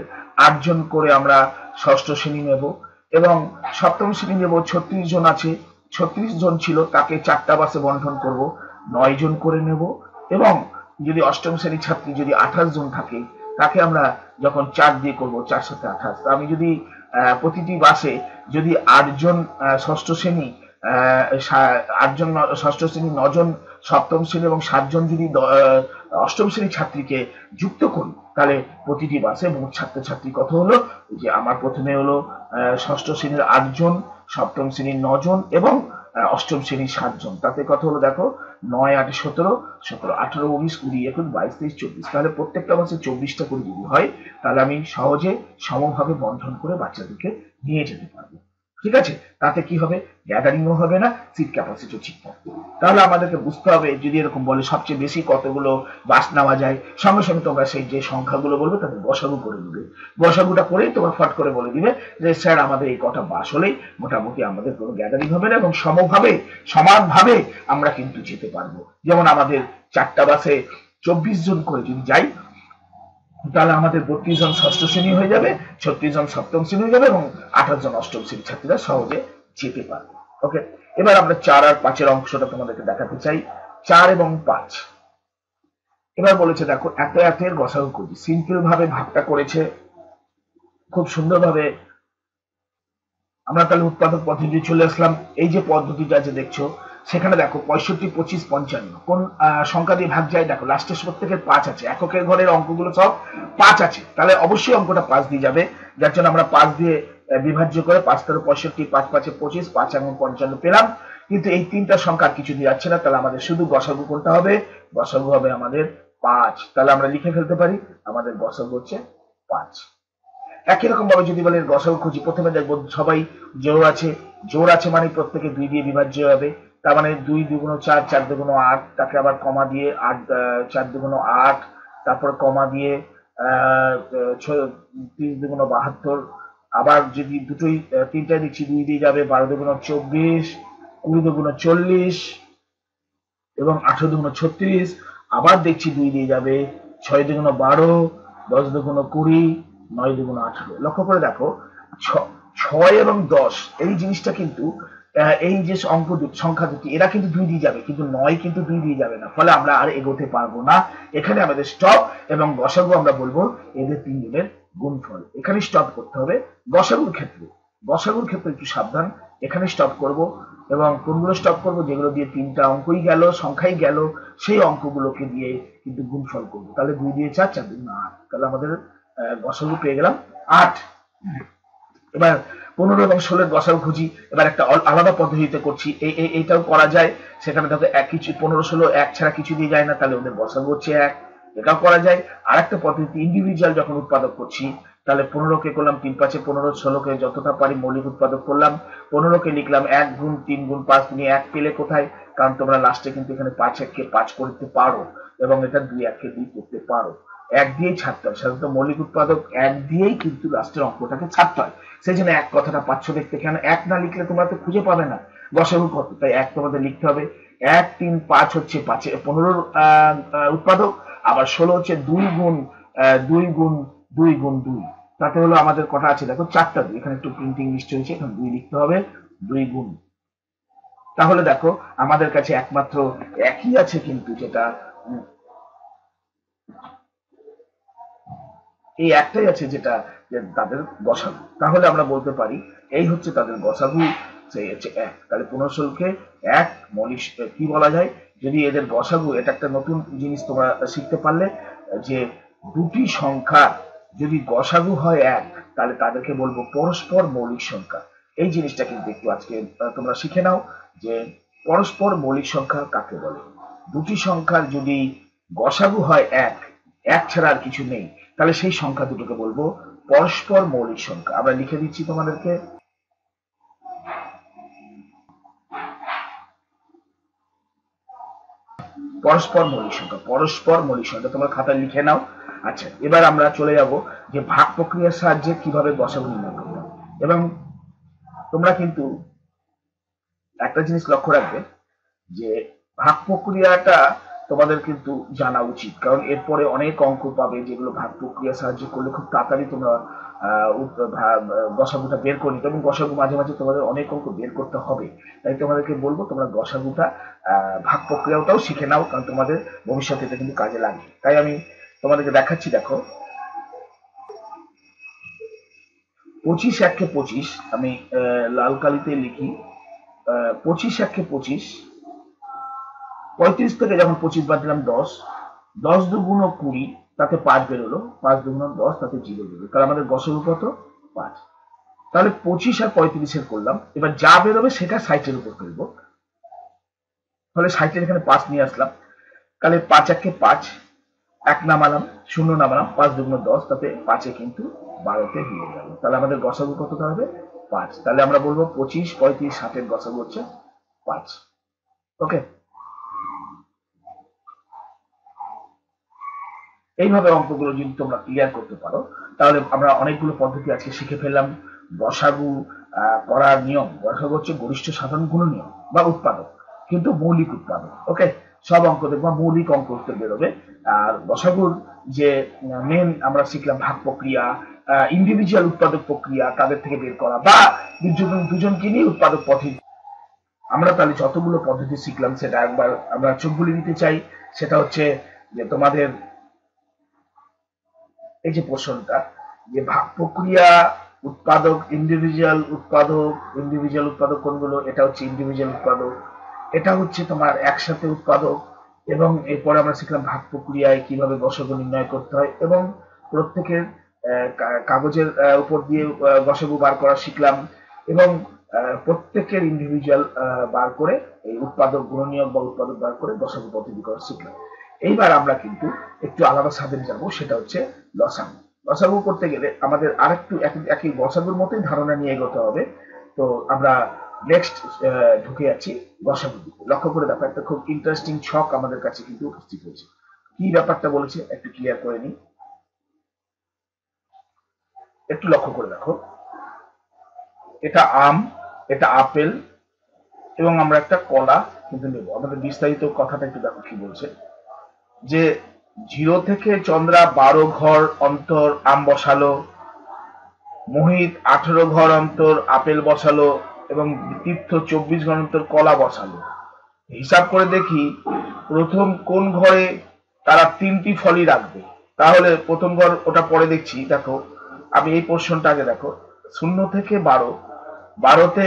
8জন করে আমরা ষষ্ঠ শ্রেণী নেব, এবং সপ্তম শ্রেণী নেব 36 জন আছে, 36 জন ছিল তাকে 4টা বাসে বন্টন করব, 9 জন করে নেব, এবং যদি অষ্টম শ্রেণী ছাত্রী যদি 28 জন থাকে, তাকে আমরা যখন 4 দিয়ে করবো, 4 সাথে 28, আমি যদি প্রতিটি বাসে যদি 8জন ষষ্ঠ শ্রেণী, 8জন ষষ্ঠ শ্রেণী, 9জন সপ্তম শ্রেণী এবং 7জন যদি অষ্টম শ্রেণী ছাত্রীকে যুক্ত করি, তাহলে প্রতিটি বাসে মোট ছাত্রছাত্রী কত হলো? যে আমার প্রথমে হলো ষষ্ঠ শ্রেণীর 8জন, সপ্তম শ্রেণীর 9জন এবং অষ্টম শ্রেণীর 7জন, তাতে কত হলো দেখো, 9 8 17, 17 18 19 20 21 22 23 24, তাহলে প্রত্যেকটা বাসে 24টা করে যদি হয়, তাহলে আমি সহজে সমভাবে বন্ধন করে বাচ্চাদেরকে নিয়ে যেতে পারবো। ঠিক আছে, তাতে কি হবে, গ্যাদারিংও হবে না, সিট ক্যাপাসিটিও ঠিক থাকবে। তাহলে আমাদেরকে বুঝতে হবে, যদি এরকম বলে সবচেয়ে বেশি কতগুলো বাস নেওয়া যায়, সঙ্গে সঙ্গে তোমরা সেই যে সংখ্যাগুলো বলবে তাদের গসাগু করে দিবে, গসাগুটা করেই তোমরা ফট করে বলে দিবে যে স্যার আমাদের এই কটা বাস হলেই মোটামুটি আমাদের কোনো গ্যাদারিং হবে না, এবং সমভাবে সমানভাবে আমরা কিন্তু যেতে পারবো। যেমন আমাদের 4টা বাসে 24 জন করে যদি যাই, তাহলে আমাদের 32 জন ষষ্ঠ শ্রেণী হয়ে যাবে, 36 জন সপ্তম শ্রেণী হয়ে যাবে, এবং 28 জন অষ্টম শ্রেণীর ছাত্রীরা সহজে যেতে পারবে। ওকে, এবার আমরা 4 আর 5-এর অংশটা তোমাদেরকে দেখাতে চাই। 4 এবং 5 এবার বলেছে দেখো, এত এতের গসাগু করি, সিম্পল ভাবে ভাগটা করেছে খুব সুন্দরভাবে। আমরা তাহলে উৎপাদক পদ্ধতি চলে আসলাম। এই যে পদ্ধতিটা যে দেখছো, সেখানে দেখো 65 25 55 কোন সংখ্যা দিয়ে ভাগ যায়? দেখো লাস্টের প্রত্যেকের 5 আছে, এককের ঘরের অঙ্কগুলো সব 5 আছে, তাহলে অবশ্যই অঙ্কটা 5 দিয়ে যাবে, যার জন্য আমরা 5 দিয়ে বিভাজ্য করে 5 × 65, 5 5 25, 5 এবং 55 পেলাম। কিন্তু এই 3টা সংখ্যা কিছু দিয়ে যাচ্ছে না, তাহলে আমাদের শুধু গসাগু কোনটা হবে? গসাগু হবে আমাদের 5, তাহলে আমরা লিখে ফেলতে পারি আমাদের গসাগু হচ্ছে 5। একই রকম ভাবে যদি বলেন গসাগু খুঁজি, প্রথমে দেখবো সবাই জোর আছে, জোর আছে মানে প্রত্যেকে 2 দিয়ে বিভাজ্য হবে, তার মানে 2 2 গুণ 4, 4 2 গুণ 8, তাকে আবার কমা দিয়ে 8 4 2 গুণ 8, তারপর কমা দিয়ে 3 2 গুণ 72, আবার যদি দুটোই 3টাই দিচ্ছি 2 দিয়ে যাবে, 12 2 গুণ 24, 20 2 গুণ 40 এবং 18 2 গুণ 36, আবার দেখছি 2 দিয়ে যাবে, 6 2 গুণ 12, 10 2 গুণ 20, 9 2 গুণ 18। লক্ষ্য করে দেখো 6 এবং 10 এই জিনিসটা কিন্তু এই যে অঙ্ক সংখ্যা দুটি এরা কিন্তু 2 দিয়ে যাবে, কিন্তু 9 কিন্তু 2 দিয়ে যাবে না, ফলে আমরা আর এগোতে পারবো না, এখানে আমাদের স্টপ। এবং গসাগু আমরা বলবো এদের 3 জনের গুণফল, এখানে স্টপ করতে হবে। গসাগুর ক্ষেত্রে একটু সাবধান, এখানে স্টপ করব, এবং কোনগুলো স্টপ করব? যেগুলো দিয়ে 3টা অঙ্কই গেল, সংখ্যাই গেল, সেই অঙ্কগুলোকে দিয়ে কিন্তু গুণফল করবো। তাহলে 2 দিয়ে 4, 4 2 8, তাহলে আমাদের গসাগু পেয়ে গেলাম 8। এবার 15 এবং 16 গসাগু খুঁজি, এবার একটা আলাদা পদ্ধতিতে করছি, এইটাও করা যায়। সেখানে দেখো এক কিছু 15 16 এক ছাড়া কিছু দিয়ে যায় না, তাহলে ওদের গসাগু হচ্ছে 1, এটাও করা যায়। আর একটা পদ্ধতি, ইন্ডিভিজুয়াল যখন উৎপাদক করছি, তাহলে 15কে করলাম 3 5 15, 16কে যতটা পারি মৌলিক উৎপাদক করলাম, 15কে লিখলাম 1 গুণ 3 গুণ 5, তুমি 1 পেলে কোথায়? কারণ তোমরা লাস্টে কিন্তু এখানে 5 1 কে 5 করতে পারো, এবং এটা 2 1 কে 2 করতে পারো, 1 দিয়েই ছাড়তে হয়। সাধারণত মৌলিক উৎপাদক 1 দিয়েই কিন্তু লাস্টের অঙ্কটাকে ছাড়তে হয়, সেই জন্য 1 কথাটা পাচ্ছ দেখতে। কেন 1 না লিখলে তোমরা তো খুঁজে পাবে না গসাগু কত, তাই 1 তোমাদের লিখতে হবে। 1 3 5 হচ্ছে 15 উৎপাদক, আবার 16 হচ্ছে 2 গুণ 2 গুণ 2 গুণ 2, তাতে হলো আমাদের কটা আছে দেখো, 4টা 2, এখানে একটু প্রিন্টিং মিস্টেক হয়েছে, এখানে 2 লিখতে হবে, 2 গুণ। তাহলে দেখো আমাদের কাছে একমাত্র একই আছে, কিন্তু যেটা এই একটাই আছে, যেটা তাদের গসাগু। তাহলে আমরা বলতে পারি এই হচ্ছে তাদের গসাগু, সেই হচ্ছে 1। তাহলে 15 16কে 1 মৌলিক কি বলা যায়, যদি এদের গসাগু, এটা একটা নতুন জিনিস তোমরা শিখতে পারলে, যে দুটি সংখ্যা যদি গসাগু হয় 1, তাহলে তাদেরকে বলবো পরস্পর মৌলিক সংখ্যা। এই জিনিসটা কিন্তু একটু আজকে তোমরা শিখে নাও, যে পরস্পর মৌলিক সংখ্যা কাকে বলে। দুটি সংখ্যার যদি গসাগু হয় 1, 1 ছাড়া আর কিছু নেই, তাহলে সেই সংখ্যা দুটোকে বলবো পরস্পর মৌলিক সংখ্যা। আমরা লিখে দিচ্ছি তোমাদেরকে, পরস্পর মৌলিক সংখ্যা, পরস্পর মৌলিক সংখ্যা তোমরা খাতায় লিখে নাও। আচ্ছা, এবার আমরা চলে যাব যে ভাগ প্রক্রিয়ার সাহায্যে কিভাবে গসাগু নির্ণয় করতে হয়। এবং তোমরা কিন্তু একটা জিনিস লক্ষ্য রাখবে যে ভাগ প্রক্রিয়াটা তোমাদের কিন্তু জানা উচিত, কারণ এরপরে অনেক অঙ্ক পাবে যেগুলো ভাগ প্রক্রিয়া সাহায্য করলে খুব তাড়াতাড়ি তোমরা গসাগুটা বের করে নিতে, এবং গসাগু মাঝে মাঝে তোমাদের অনেক অঙ্ক বের করতে হবে। তাই তোমাদেরকে বলবো তোমরা গসাগুটা ভাগ প্রক্রিয়াটাও শিখে নাও, কারণ তোমাদের ভবিষ্যতে এটা কিন্তু কাজে লাগবে। তাই আমি তোমাদেরকে দেখাচ্ছি, দেখো 25 একে 25, আমি লাল কালিতে লিখি 25 একে 25, 35 থেকে যখন 25 বাদ দিলাম 10, 10 দুগুণ 20, তাতে 5 বেরোলো, 5 দুগুণ 10, তাতে 0 বেরোলো, তাহলে আমাদের গসাগু কত? 5। তাহলে 25 আর 35 করলাম, এবার যা বেরোবে সেটা 60 উপর ফেলবো, তাহলে 60 এখানে 5 নিয়ে আসলাম, তাহলে 5 একে 5, 1 নামালাম, 0 নামালাম, 5 দুগুণ 10, তাতে 5 কিন্তু 12তে হয়ে গেল, তাহলে আমাদের গসাগু কত হবে? 5। তাহলে আমরা বলবো 25, 35, 60 গসাগু হচ্ছে 5। ওকে, এইভাবে অঙ্কগুলো যদি তোমরা ক্লিয়ার করতে পারো, তাহলে আমরা অনেকগুলো পদ্ধতি আজকে শিখে ফেললাম। গসাগু করার নিয়ম, গসাগু হচ্ছে গরিষ্ঠ সাধারণ গুণনীয়ক বা উৎপাদক, কিন্তু মৌলিক উৎপাদক। ওকে, সব অঙ্ক দেখবা মৌলিক অঙ্ক উত্তর বেরোবে। আর গসাগুর যে মেন আমরা শিখলাম ভাগ প্রক্রিয়া, ইন্ডিভিজুয়াল উৎপাদক প্রক্রিয়া তাদের থেকে বের করা, বা দুজনকে নিয়ে উৎপাদক পদ্ধতি, আমরা তাহলে যতগুলো পদ্ধতি শিখলাম সেটা একবার আমরা চোখ বুলে দিতে চাই। সেটা হচ্ছে যে তোমাদের এই যে প্রশ্নটা, যে ভাগ প্রক্রিয়া, উৎপাদক, ইন্ডিভিজুয়াল উৎপাদক কোনগুলো, এটা হচ্ছে ইন্ডিভিজুয়াল উৎপাদক, এটা হচ্ছে তোমার একসাথে উৎপাদক, এবং এরপরে আমরা শিখলাম ভাগ প্রক্রিয়ায় কিভাবে গসাগু নির্ণয় করতে হয়, এবং প্রত্যেকের কাগজের উপর দিয়ে গসাগু বার করা শিখলাম, এবং প্রত্যেকের ইন্ডিভিজুয়াল বার করে এই উৎপাদক গুণনীয়ক বা উৎপাদক বার করে গসাগু পদ্ধতি করা শিখলাম। এইবার আমরা কিন্তু একটু আলাদা স্বাদে যাবো, সেটা হচ্ছে লসাগু। লসাগু করতে গেলে আমাদের আরেকটু একই গসাগুর মতোই ধারণা নিয়ে এগোতে হবে। তো আমরা নেক্সট ঢুকে যাচ্ছি গসাগু দিকে। লক্ষ্য করে দেখো, একটা খুব ইন্টারেস্টিং ছক আমাদের কাছে কিন্তু উপস্থিত হয়েছে। কি ব্যাপারটা বলেছে একটু ক্লিয়ার করে নিই, একটু লক্ষ্য করে দেখো। এটা আম, এটা আপেল, এবং আমরা একটা কলা কিন্তু নেব। আমাদের বিস্তারিত কথাটা একটু দেখো কি বলছে, যে 0 থেকে চন্দ্রা 12 ঘর অন্তর আম বসালো, মোহিত 18 ঘর অন্তর আপেল বসালো, এবং তীর্থ 24 ঘর অন্তর কলা বসালো। হিসাব করে দেখি প্রথম কোন ঘরে তারা 3টি ফলই রাখবে। তাহলে প্রথম ঘর ওটা পরে দেখছি। দেখো আমি এই পোর্শনটা আগে দেখো, 0 থেকে 12, 12তে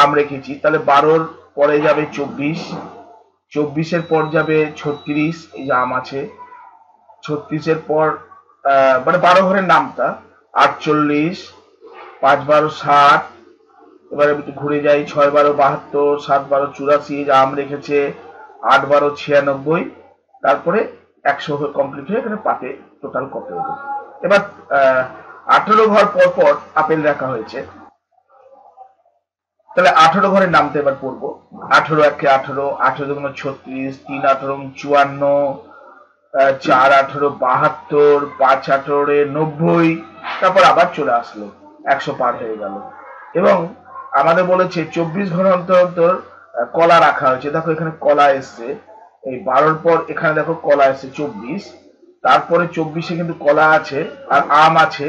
আম রেখেছি, তাহলে 12-র পরে যাবে 24, 24-এর পর যাবে 36, এই যে আম আছে, 36-এর পর মানে 12 ঘরের নামটা 48, 5 12 60, এবারে একটু ঘুরে যাই, 6 12 72, 7 12 84, যে আম রেখেছে, 8 12 96, তারপরে 100 কমপ্লিট হয়ে এখানে পাতে টোটাল কত হলো। এবার 18 ঘর পর পর আপেল রাখা হয়েছে, তাহলে 18 ঘরের নামতে এবার পড়বো। 18 একে 18, 18 দুগুণ 36, 3 18 54, 4 18 72, 5 18 90, তারপর আবার চলে আসলো, 100 পার হয়ে গেল। এবং আমাদের বলেছে 24 ঘর অন্তর অন্তর কলা রাখা হয়েছে। দেখো এখানে কলা এসছে, এই 12-র পর এখানে দেখো কলা এসছে 24, তারপরে 24-এ কিন্তু কলা আছে আর আম আছে,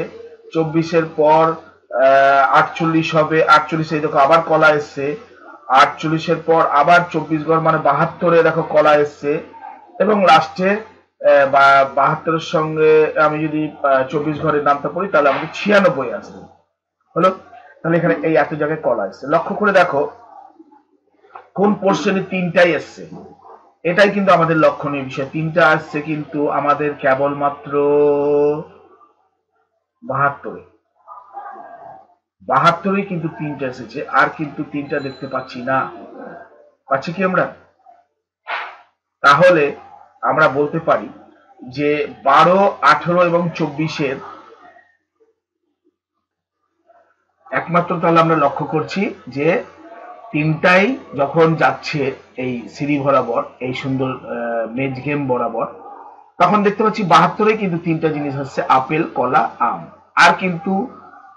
24-এর পর 48 হবে, 48-এ দেখো আবার কলা এসছে, 48-এর পর আবার 24 ঘর মানে 72-এ দেখো কলা এসছে, এবং লাস্টে 72-এর সঙ্গে আমি যদি 24 ঘরের নামটা পড়ি তাহলে আমাকে 96 আসবে। হলো, তাহলে এখানে এই এত জায়গায় কলা এসছে। লক্ষ্য করে দেখো কোন পোর্শনে 3টাই এসছে, এটাই কিন্তু আমাদের লক্ষণীয় বিষয়। 3টা আসছে কিন্তু আমাদের কেবলমাত্র 72-এ, 72-এ কিন্তু 3টা এসেছে, আর কিন্তু 3টা দেখতে পাচ্ছি না। পাচ্ছি কি আমরা? তাহলে আমরা বলতে পারি যে 12, 18 এবং 24-এর একমাত্র, তাহলে আমরা লক্ষ্য করছি যে তিনটাই যখন যাচ্ছে এই সিঁড়ি বরাবর, এই সুন্দর মেজ গেম বরাবর, তখন দেখতে পাচ্ছি 72-এ কিন্তু তিনটা জিনিস হচ্ছে আপেল, কলা, আম। আর কিন্তু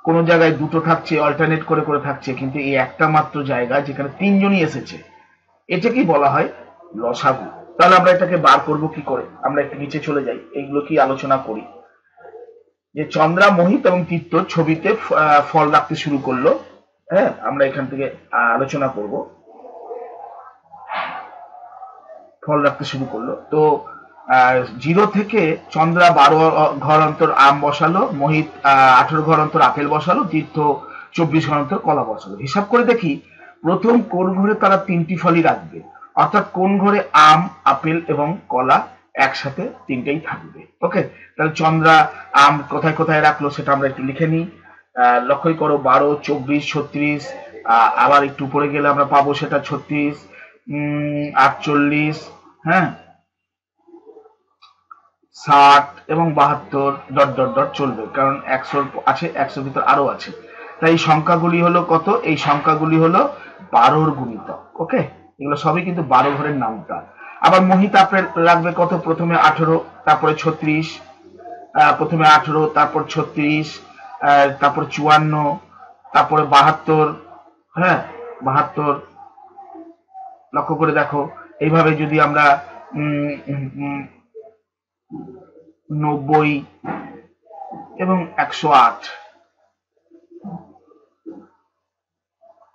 কোন জায়গায় দুটো থাকছে, অল্টারনেট করে করে থাকছে, কিন্তু এই একটা মাত্র জায়গা যেখানে তিনজনই এসেছে, এটাকেই বলা হয় লসাগু। তাহলে আমরা এটাকে বার করব কি করে? আমরা একটু নিচে চলে যাই, এইগুলো কি আলোচনা করি। যে চন্দ্রা, মোহিত এবং তীর্থ ছবিতে ফল রাখতে শুরু করলো। হ্যাঁ, আমরা এখান থেকে আলোচনা করব। ফল রাখতে শুরু করলো তো 0 থেকে চন্দ্রা 12 ঘর অন্তর আম বসালো, মোহিত 18 ঘর অন্তর আপেল বসালো, তীর্থ 24 ঘর অন্তর কলা বসালো। হিসাব করে দেখি প্রথম কোন ঘরে তারা তিনটি ফলই রাখবে, অর্থাৎ কোন ঘরে আম, আপেল এবং কলা একসাথে তিনটেই থাকবে। ওকে, তাহলে চন্দ্রা আম কোথায় কোথায় রাখলো সেটা আমরা একটু লিখে নিই। লক্ষ্যই করো 12, 24, 36, আবার একটু উপরে গেলে আমরা পাবো সেটা 36, 48, হ্যাঁ, 60 এবং 72 ডট ডট ডট চলবে, কারণ 100 আছে, 100 ভিতর আরো আছে। তাই এই সংখ্যাগুলি হলো কত? এই সংখ্যাগুলি হলো 12-র গুণিতক। ওকে, এগুলো সবই কিন্তু 12 ঘরের নামটা। আবার মোহিত আপেল রাখবে কত? প্রথমে 18, তারপরে 36, প্রথমে 18, তারপর 36, তারপর 54, তারপরে 72, হ্যাঁ, 72। লক্ষ্য করে দেখো, এইভাবে যদি আমরা 90 এবং 108,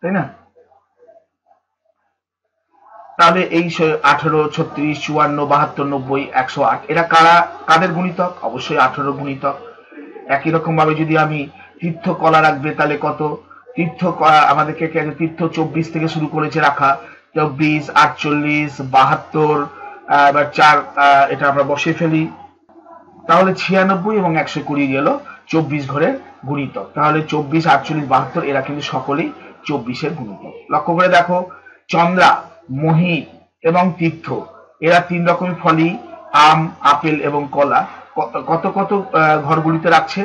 তাই না? তাহলে এই 18, 36, 54, 72, 90, 108 এরা কাদের গুণিতক? অবশ্যই 18 গুণিতক। একই রকম ভাবে যদি আমি তীর্থ কলা রাখবে তাহলে কত? তীর্থ আমাদেরকে তীর্থ 24 থেকে শুরু করেছে রাখা, 24, 48, 72, এবার 4 এটা আমরা বসে ফেলি, তাহলে 96 এবং 120 গেল 24 ঘরের গুণিতক। তাহলে 24, 48, 72 এরা কিন্তু সকলেই 24-এর গুণিতক। লক্ষ্য করে দেখো, চন্দ্রা, মোহিত এবং তীর্থ এরা তিন রকমের ফলই, আম, আপেল এবং কলা, কত কত ঘরগুলিতে রাখছে?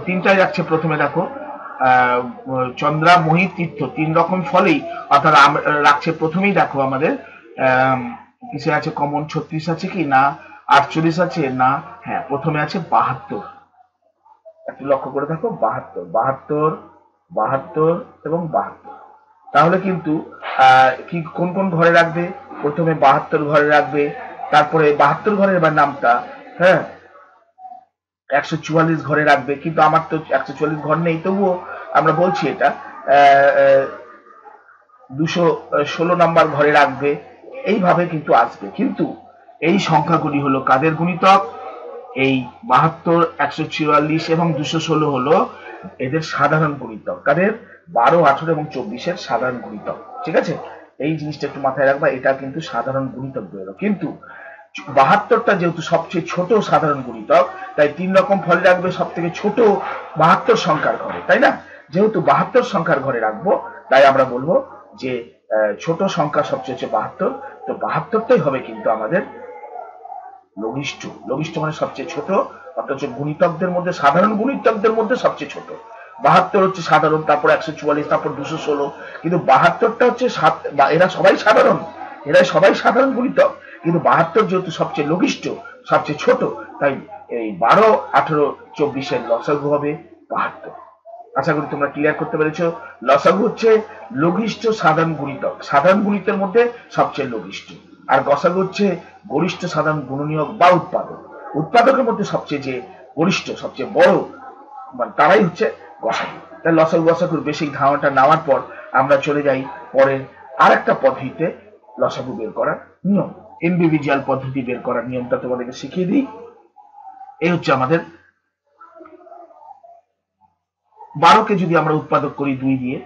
তিনটাই রাখছে। প্রথমে দেখো, চন্দ্রা, মোহিত, তীর্থ তিন রকম ফলেই, অর্থাৎ রাখছে প্রথমেই। দেখো আমাদের কিসে আছে কমন? 36 আছে কি না? 48 আছে না? হ্যাঁ, প্রথমে আছে 72। একটু লক্ষ্য করে দেখো, 72, 72, 72 এবং 72। তাহলে কিন্তু কি কোন কোন ঘরে রাখবে? প্রথমে 72 ঘরে রাখবে, তারপরে 72 ঘরের এবার নামটা, হ্যাঁ, 144 ঘরে রাখবে। কিন্তু আমার তো 144 ঘর নেই, তবুও আমরা বলছি এটা 216 নাম্বার ঘরে রাখবে। এইভাবে কিন্তু আসবে। কিন্তু এই সংখ্যাগুলি হলো কাদের গুণিতক? এই 72, 144 এবং 216 হলো এদের সাধারণ গুণিতক। কাদের? 12, 18 এবং 24-এর সাধারণ গুণিতক। ঠিক আছে, এই জিনিসটা একটু মাথায় রাখবা, এটা কিন্তু সাধারণ গুণিতক বেরো। কিন্তু 72টা যেহেতু সবচেয়ে ছোট সাধারণ গুণিতক, তাই তিন রকম ফল রাখবে সব থেকে ছোট 72 সংখ্যার ঘরে, তাই না? যেহেতু 72 সংখ্যার ঘরে রাখবো, তাই আমরা বলবো যে ছোট সংখ্যা সবচেয়ে হচ্ছে 72, তো 72টাই হবে কিন্তু আমাদের লঘিষ্ঠ। লঘিষ্ঠ মানে সবচেয়ে ছোট, অথচ গুণিতকদের মধ্যে, সাধারণ গুণিতকদের মধ্যে সবচেয়ে ছোট। 72 হচ্ছে সাধারণ, তারপর 144, তারপর 216, কিন্তু 72টা হচ্ছে এরা সবাই সাধারণ, এরা সবাই সাধারণ গুণিতক, কিন্তু 72 যেহেতু সবচেয়ে লঘিষ্ঠ, সবচেয়ে ছোট, তাই এই 12, 18, 24-এর লসাগু হবে 72। আশা করি তোমরা ক্লিয়ার করতে পেরেছো। লসাগু হচ্ছে লঘিষ্ঠ সাধারণ গুণিতক, সাধারণ গুণিতের মধ্যে সবচেয়ে লঘিষ্ঠ। আর গসাগু হচ্ছে গরিষ্ঠ সাধারণ গুণনীয়ক বা উৎপাদক। উৎপাদকের মধ্যে সবচেয়ে যে গরিষ্ঠ, সবচেয়ে বড়, মানে তারাই হচ্ছে গসাগু। তাই লসাগু গসাগুর বেসিক ধারণাটা নেওয়ার পর আমরা চলে যাই পরের আরেকটা পদ্ধতিতে লসাগু বের করার নিয়ম। ইন্ডিভিজুয়াল পদ্ধতি বের করার নিয়মটা তোমাদেরকে শিখিয়ে দিই। এই হচ্ছে আমাদের 12কে যদি আমরা উৎপাদক করি 2 দিয়ে,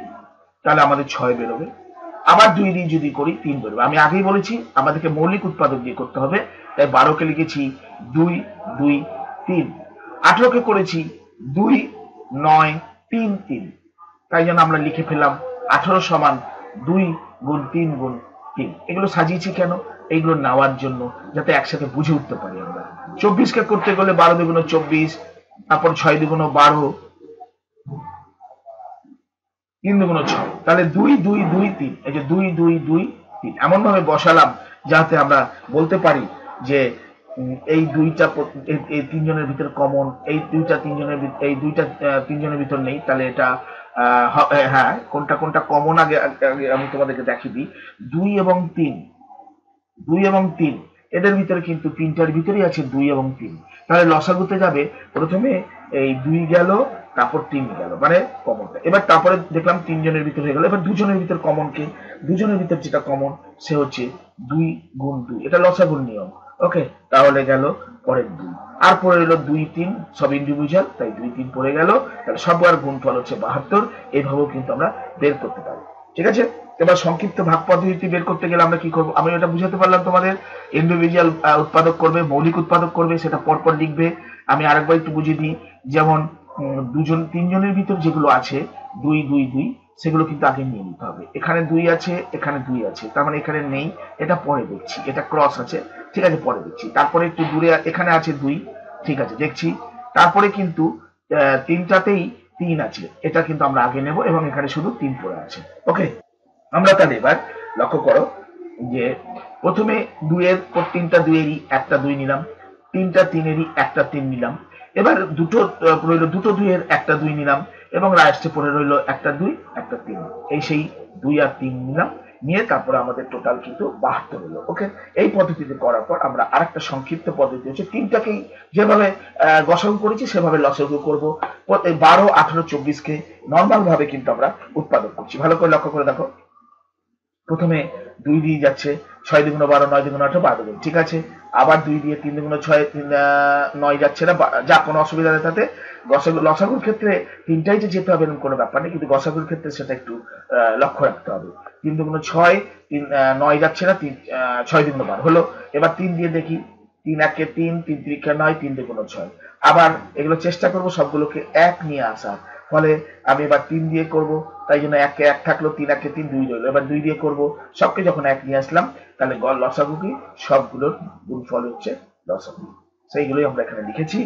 তাহলে আমাদের 6 বেরোবে। আবার 2 দিয়ে যদি করি 3 বেরোবে। আমি আগেই বলেছি আমাদেরকে মৌলিক উৎপাদক দিয়ে করতে হবে, তাই 12কে লিখেছি 2, 2, 3। 18কে করেছি 2, 9, 3, 3। তাই জন্য আমরা লিখে ফেললাম 18 সমান 2 গুণ 3 গুণ 3। এগুলো সাজিয়েছি কেন? এইগুলো নেওয়ার জন্য, যাতে একসাথে বুঝে উঠতে পারি আমরা। 24কে করতে গেলে 12 দুগুণ 24, তারপর 6 দুগুণ 12, 3 × 6, তাহলে 2 2 2 3, এই যে 2 2 2 3 এমন ভাবে বসালাম যাতে আমরা বলতে পারি যে এই দুইটা এই তিনজনের ভিতর কমন, এই দুইটা তিনজনের এই দুইটা তিনজনের ভিতর নেই, তাহলে এটা হ্যাঁ কোনটা কোনটা কমন আগে আগে আমি তোমাদেরকে দেখিয়ে দিই। 2 এবং 3, 2 এবং 3 এদের ভিতরে কিন্তু তিনটার ভিতরেই আছে 2 এবং 3, তাহলে লসাগুতে যাবে প্রথমে এই 2 গেল, তারপর 3 গেল, মানে কমনটা। এবার তারপরে দেখলাম তিনজনের ভিতরে হয়ে গেল, এবার দুজনের ভিতর কমন কে, দুজনের ভিতর যেটা কমন সে হচ্ছে 2 × 2, এটা লসাগুর নিয়ম। ওকে, তাহলে গেল পরের 2, আর পরে এলো 2 3, সব ইন্ডিভিজুয়াল, তাই 2 3 পড়ে গেল, তাহলে সবার গুণফল হচ্ছে 72। এইভাবেও কিন্তু আমরা বের করতে পারি। ঠিক আছে, এবার সংক্ষিপ্ত ভাগ পদ্ধতি বের করতে গেলে আমরা কি করব, আমি এটা বুঝাতে পারলাম তোমাদের। ইন্ডিভিজুয়াল উৎপাদক করবে, মৌলিক উৎপাদক করবে, সেটা পরপর লিখবে। আমি আরেকবার একটু বুঝিয়ে দিই, যেমন তিনজনের ভিতর যেগুলো আছে 2 2 2, সেগুলো কিন্তু আগে নিয়ে নিতে হবে। এখানে 2 আছে, এখানে 2 আছে, তার মানে এখানে নেই, এটা পরে দেখছি। এটা ক্রস আছে, ঠিক আছে, পরে দেখছি। তারপরে একটু দূরে এখানে আছে 2, ঠিক আছে, দেখছি। তারপরে কিন্তু তিনটাতেই 3 আছে, এটা কিন্তু আমরা আগে নেব, এবং এখানে শুধু 3 পড়ে আছে। ওকে, আমরা তাহলে এবার লক্ষ্য করো যে প্রথমে তিনটা 2-এরই একটা 2 নিলাম, তিনটা 3-এরই একটা 3 নিলাম। এবার দুটো রইল, দুটো 2-এর একটা 2 নিলাম, এবং লাস্টে পড়ে রইল একটা 2 একটা 3। এই সেই 2 আর 3 নিলাম, নিয়ে তারপরে আমাদের টোটাল কিন্তু 72 হলো। ওকে, এই পদ্ধতিতে করার পর আমরা আরেকটা সংক্ষিপ্ত পদ্ধতি হচ্ছে তিনটাকেই যেভাবে গসাগু করেছি সেভাবে লসাগু করবো। 12 18 24কে নর্মাল ভাবে কিন্তু আমরা উৎপাদন করছি। ভালো করে লক্ষ্য করে দেখো, প্রথমে 2 দিয়ে যাচ্ছে, 6 2 12, 9 2 18, 12 দিন, ঠিক আছে। আবার 2 দিয়ে 3 2 6, 9 যাচ্ছে না, যা কোনো অসুবিধা নেই তাতে। লসাগুর ক্ষেত্রে তিনটাই যে যেতে হবে এরকম কোনো ব্যাপার নেই, কিন্তু গসাগুর ক্ষেত্রে সেটা একটু লক্ষ্য রাখতে হবে। 3 2 6, 9 যাচ্ছে না, 6 2 12 হলো। এবার 3 দিয়ে দেখি, 3 1 3, 3 3 9, 3 2 6। আবার এগুলো চেষ্টা করব সবগুলোকে 1 নিয়ে আসার, ফলে আমি এবার 3 দিয়ে করব, তাই জন্য 1 1 থাকলো, 3 1 3, 2 রইলো। এবার 2 দিয়ে করব, সবকে যখন 1 নিয়ে আসলাম, তাহলে লসাগু কি, সবগুলোর গুণফল হচ্ছে লসাগু। সেইগুলোই আমরা এখানে লিখেছি,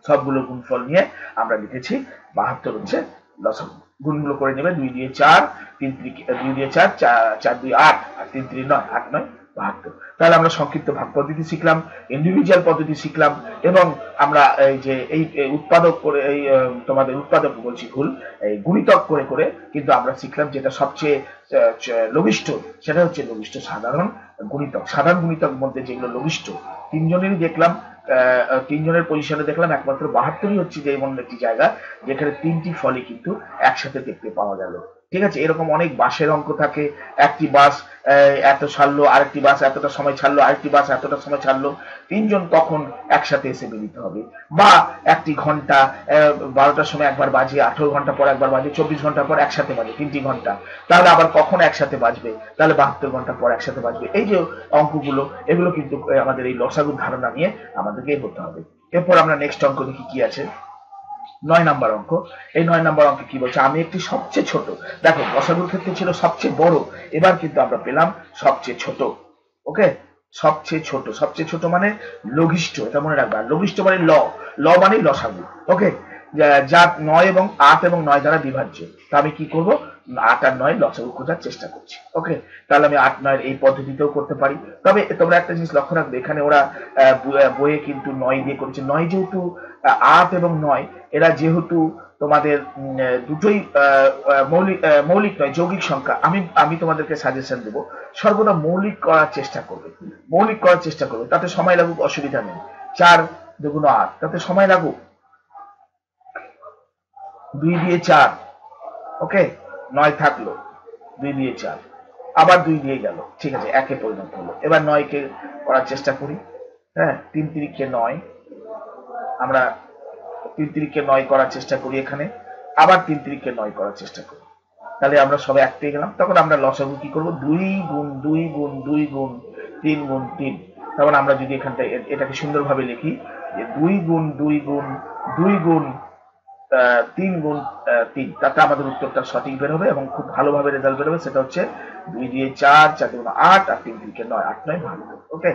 সবগুলো গুণফল নিয়ে আমরা লিখেছি 72 হচ্ছে লসাগু। গুণগুলো করে নেবে, 2 দিয়ে 4, 2 দিয়ে 4, 4 2 8, আর 3 3 9, 8 9 72। তাহলে আমরা সংক্ষিপ্ত ভাগ পদ্ধতি শিখলাম, ইন্ডিভিজুয়াল পদ্ধতি শিখলাম, এবং আমরা এই যে এই উৎপাদক করে, এই তোমাদের উৎপাদক বলছি ভুল, এই গুণিতক করে করে কিন্তু আমরা শিখলাম যেটা সবচেয়ে লঘিষ্ঠ, সেটা হচ্ছে লঘিষ্ঠ সাধারণ গুণিতক। সাধারণ গুণিতক মধ্যে যেগুলো লঘিষ্ঠ, তিনজনেরই দেখলাম, তিনজনের পজিশনে দেখলাম একমাত্র 72ই হচ্ছে যে এমন একটি জায়গা যেখানে তিনটি ফলই কিন্তু একসাথে দেখতে পাওয়া গেল। ঠিক আছে, এরকম অনেক বাসের অঙ্ক থাকে, একটি বাস এত ছাড়লো, আরেকটি বাস এতটা সময় ছাড়লো, আরেকটি বাস এতটা সময় ছাড়লো, তিনজন কখন একসাথে এসে মিলিত হবে। বা একটি ঘন্টা 12টার সময় একবার বাজে, 18 ঘন্টা পর একবার বাজে, 24 ঘন্টা পর একসাথে বাজে, 3টি ঘন্টা, তাহলে আবার কখন একসাথে বাজবে, তাহলে 72 ঘন্টা পর একসাথে বাজবে। এই যে অঙ্কগুলো, এগুলো কিন্তু আমাদের এই লসাগুর ধারণা নিয়ে আমাদেরকে এগোতে হবে। এরপর আমরা নেক্সট অঙ্ক দেখি কি আছে, 9 নাম্বার অঙ্ক। এই 9 নাম্বার অঙ্কে কি বলছে, আমি একটি সবচেয়ে ছোট, দেখো লসাগুর ক্ষেত্রে ছিল সবচেয়ে বড়, এবার কিন্তু আমরা পেলাম সবচেয়ে ছোট। ওকে, সবচেয়ে ছোট, সবচেয়ে ছোট মানে লঘিষ্ঠ, এটা মনে রাখবা। লঘিষ্ঠ মানে ল মানে লসাগু। ওকে, যা 9 এবং 8 এবং 9 দ্বারা বিভাজ্য। তা আমি কি করব, 8 আর 9 লসাগু খোঁজার চেষ্টা করছি। ওকে, তাহলে আমি 8 9 এই পদ্ধতিতেও করতে পারি। তবে তোমরা একটা জিনিস লক্ষ্য রাখবে, এখানে ওরা বইয়ে কিন্তু 9 দিয়ে করেছে। 9 যেহেতু 8 এবং 9 এরা যেহেতু তোমাদের দুটোই মৌলিক নয়, যৌগিক সংখ্যা, আমি তোমাদেরকে সাজেশন দেবো সর্বদা মৌলিক করার চেষ্টা করবে, মৌলিক করার চেষ্টা করবে, তাতে সময় লাগুক অসুবিধা নেই। 4 2 8, তাতে সময় লাগুক। 2 দিয়ে 4, ওকে, 9 থাকলো, 2 দিয়ে 4, আবার 2 দিয়ে গেল, ঠিক আছে, একে পরিণত হলো। এবার 9 কে করার চেষ্টা করি। হ্যাঁ, 3 3 9, আমরা 3 3 9 করার চেষ্টা করি এখানে, আবার 3 3 9 করার চেষ্টা করি, তাহলে আমরা সবাই এক পেয়ে গেলাম। তখন আমরা লসাগু কি করব, 2 গুণ 2 গুণ 2 গুণ 3 গুণ 3। তখন আমরা যদি এখানটা এটাকে সুন্দরভাবে লিখি যে 2 গুণ 2 গুণ 2 গুণ 3 গুণ 3, তাতে আমাদের উত্তরটা সঠিক বের হবে এবং খুব ভালোভাবে রেজাল্ট বেরোবে। সেটা হচ্ছে 2 দিয়ে 4, 4 দিয়ে 8, আর 3 3 9, 8 9 ভালো। ওকে,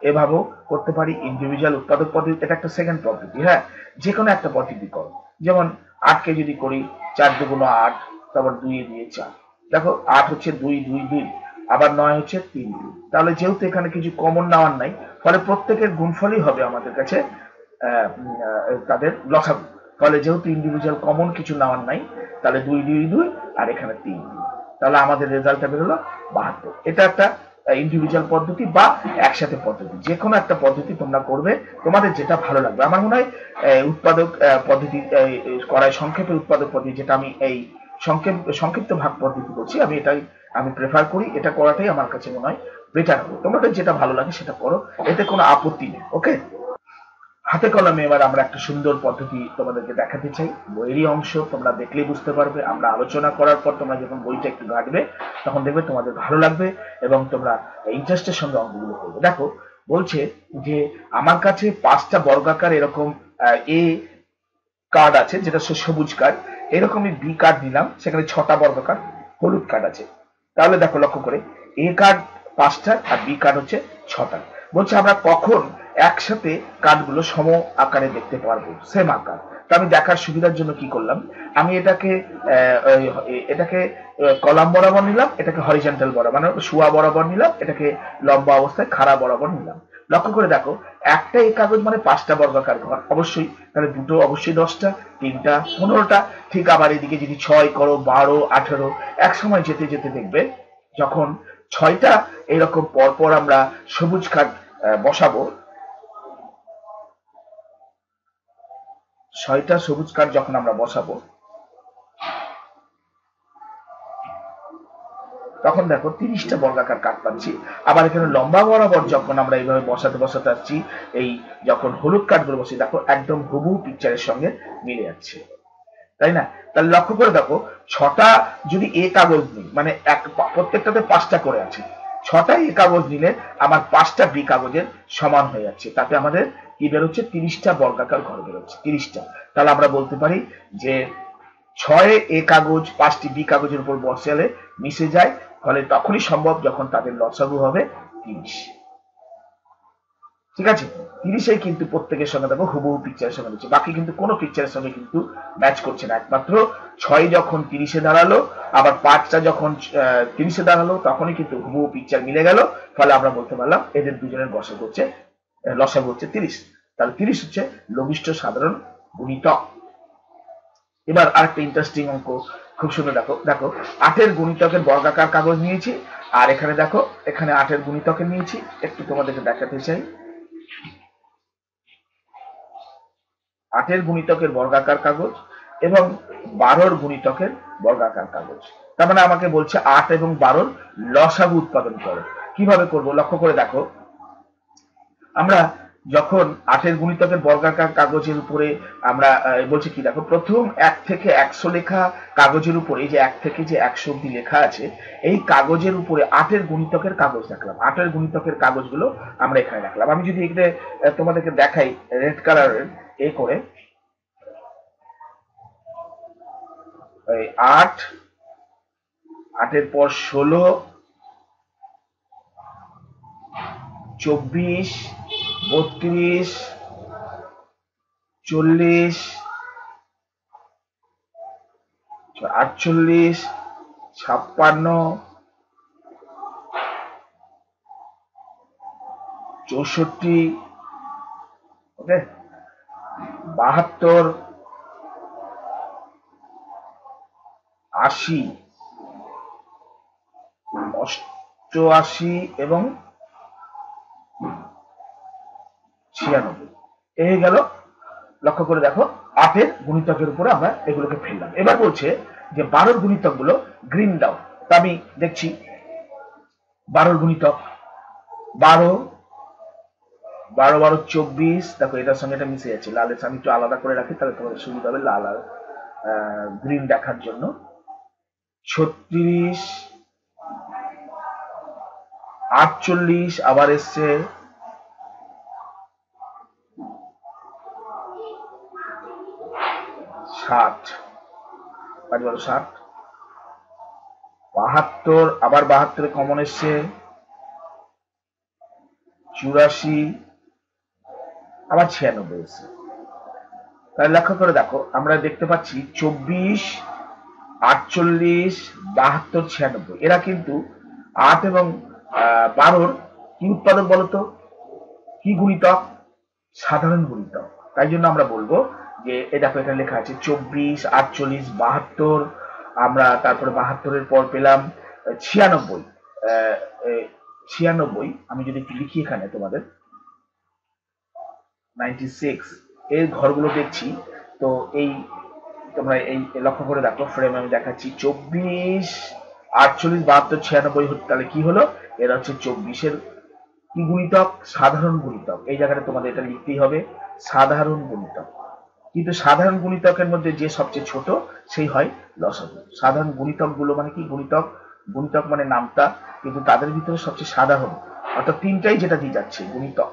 এভাবেও করতে পারি। ইন্ডিভিজুয়াল উৎপাদক পদ্ধতি, এটা একটা সেকেন্ড পদ্ধতি। হ্যাঁ, যে কোনো একটা পদ্ধতি করো, যেমন 8 কে যদি করি 4 2 8, তারপর 2 এ 2 এ 4, দেখো 8 হচ্ছে 2 2 2, আবার 9 হচ্ছে 3 2। তাহলে যেহেতু এখানে কিছু কমন নেওয়ার নাই, ফলে প্রত্যেকের গুণফলই হবে আমাদের কাছে তাদের লসাগু। ফলে যেহেতু ইন্ডিভিজুয়াল কমন কিছু নেওয়ার নাই, তাহলে 2 2 2 আর এখানে 3 2, তাহলে আমাদের রেজাল্টটা বেরোলো 72। এটা একটা ইন্ডিভিজুয়াল পদ্ধতি বা একসাথে পদ্ধতি, যে কোনো একটা পদ্ধতি তোমরা করবে, তোমাদের যেটা ভালো লাগবে। আমার মনে হয় উৎপাদক পদ্ধতি করায় সংক্ষেপে উৎপাদক পদ্ধতি, যেটা আমি এই সংক্ষিপ্ত ভাগ পদ্ধতি করছি, আমি প্রেফার করি। এটা করাটাই আমার কাছে মনে হয় বেটার হবে। তোমাদের যেটা ভালো লাগে সেটা করো, এতে কোনো আপত্তি নেই। ওকে, হাতে কলমে এবার আমরা একটা সুন্দর পদ্ধতি তোমাদেরকে দেখাতে চাই। বইয়েরই অংশ, তোমরা দেখলেই বুঝতে পারবে। আমরা আলোচনা করার পর তোমরা যখন বইটা একটু ঘাটবে, তখন দেখবে তোমাদের ভালো লাগবে এবং তোমরা ইন্টারেস্টের সঙ্গে অঙ্কগুলো করবে। দেখো বলছে যে আমার কাছে 5টা বর্গাকার এরকম এ কার্ড আছে, যেটা সবুজ কার্ড। এরকমই বি কার্ড নিলাম, সেখানে 6টা বর্গাকার হলুদ কার্ড আছে। তাহলে দেখো লক্ষ্য করে, এ কার্ড 5টা আর বি কার্ড হচ্ছে 6টা। বলছে আমরা কখন একসাথে কার্ডগুলো সম আকারে দেখতে পারবো, সেম আকার। তো আমি দেখার সুবিধার জন্য কি করলাম, আমি এটাকে কলাম বরাবর নিলাম, এটাকে হরিজন্টাল বরাবর মানে শুয়া বরাবর নিলাম, এটাকে লম্বা অবস্থায় খাড়া বরাবর নিলাম। লক্ষ্য করে দেখো, একটা এই কাগজ মানে 5টা বর্গাকার ঘর অবশ্যই, তাহলে দুটো অবশ্যই 10টা, 3টা 15টা। ঠিক আবার এদিকে যদি 6 করো, 12, 18, এক সময় যেতে যেতে দেখবে যখন 6টা এরকম পরপর আমরা সবুজ কার্ড বসাবো, 6টা সবুজ কার্ড যখন আমরা বসাবো, তখন দেখো 30টা বর্গাকার কাট পাচ্ছি। আবার এখানে লম্বা বরাবর যখন আমরা এইভাবে বসাতে বসাতে যাচ্ছি, এই যখন হলুদ কাঠগুলো বসি, দেখো একদম হুবহু পিকচারের সঙ্গে মিলে যাচ্ছে, তাই না? তাহলে লক্ষ্য করে দেখো, 6টা যদি এ কাগজ নিই, মানে প্রত্যেকটাতে 5টা করে আছে, 6টা এ কাগজ নিলে আমার 5টা বি কাগজের সমান হয়ে যাচ্ছে। তাতে আমাদের কি বেরোচ্ছে, 30টা বর্গাকার ঘর বেরোচ্ছে, 30টা। তাহলে আমরা বলতে পারি যে 6 এ কাগজ 5টি বি কাগজের উপর বসালে মিশে যায়, ফলে তখনই সম্ভব যখন তাদের লসাগু হবে 30। ঠিক আছে, 30 কিন্তু প্রত্যেকের সঙ্গে দেখো হুবহু পিকচারের সঙ্গে দিচ্ছে, বাকি কিন্তু কোনো পিকচারের সঙ্গে কিন্তু ম্যাচ করছে না। একমাত্র 6 যখন 30-এ দাঁড়ালো, আবার 5টা যখন 30-এ দাঁড়ালো, তখনই কিন্তু হুবহু পিকচার মিলে গেল। ফলে আমরা বলতে পারলাম এদের দুজনের লসাগু হচ্ছে 30। তাহলে 30 হচ্ছে লঘিষ্ঠ সাধারণ গুণিতক। এবার আরেকটা ইন্টারেস্টিং অঙ্ক, খুব সুন্দর। দেখো দেখো 8-এর গুণিতকের বর্গাকার কাগজ নিয়েছি, আর এখানে দেখো এখানে 8-এর গুণিতকের নিয়েছি। একটু তোমাদেরকে দেখাতে চাই, 8-এর গুণিতকের বর্গাকার কাগজ এবং 12-র গুণিতকের বর্গাকার কাগজ। তার মানে আমাকে বলছে 8 এবং 12-র লসাগু উৎপাদন করো। কিভাবে করব, লক্ষ্য করে দেখো, আমরা যখন 8-এর গুণিতকের বর্গাকার কাগজের উপরে আমরা বলছি কি, দেখো প্রথম 1 থেকে 100 লেখা কাগজের উপরে, যে 1 থেকে যে 100 অব্দি লেখা আছে, এই কাগজের উপরে 8-এর গুণিতকের কাগজ রাখলাম। 8-এর গুণিতকের কাগজগুলো আমরা এখানে রাখলাম। আমি যদি এখানে তোমাদেরকে দেখাই রেড কালারের এ করে, 8, 8-এর পর 16, 24, 32, 40, 48, 56, 64, ওকে, 72, 80, 88 এবং 96 এই গেল। লক্ষ্য করে দেখো 8-এর গুণিতকের উপরে আমরা এগুলোকে ফেললাম। এবার বলছে যে 12-র গুণিতক গুলো গ্রিন দাও। তা আমি দেখছি 12-র গুণিতক 12, 12 12 24। দেখো এটার সঙ্গে এটা মিশে যাচ্ছে, লালের আমি একটু আলাদা করে রাখি, তাহলে তোমাদের সুবিধা হবে লাল আর গ্রিন দেখার জন্য। 36, 48 আবার এসছে, 60, 5 12 60, 72 আবার 72-এ কমন এসছে, 84 আবার 96 এসছে। তাহলে লক্ষ্য করে দেখো আমরা দেখতে পাচ্ছি 24, 48, 72, 96 এরা কিন্তু 8 এবং 12-র কি উৎপাদক বলতো, কি গুণিতক? সাধারণ গুণিতক। তাই জন্য আমরা বলবো যে দেখো এখানে লেখা আছে 24, 48, 72, আমরা তারপরে 72-এর পর পেলাম 96। 96 আমি যদি একটু লিখি এখানে তোমাদের 96 এর ঘরগুলো দেখছি। তো এই তোমরা এই লক্ষ্য করে দেখো, ফ্রেম আমি দেখাচ্ছি 24, 48, 72, 96 তাহলে কি হলো? এরা হচ্ছে 24-এর কি গুণিতক? সাধারণ গুণিতক। এই জায়গাটা তোমাদের এটা লিখতেই হবে, সাধারণ গুণিতক। কিন্তু সাধারণ গুণিতকের মধ্যে যে সবচেয়ে ছোট সেই হয় লসাগু। সাধারণ গুণিতক গুলো মানে কি? গুণিতক, গুণিতক মানে নামতা, কিন্তু তাদের ভিতরে সবচেয়ে সাধারণ, অর্থাৎ তিনটাই যেটা দিয়ে যাচ্ছে গুণিতক।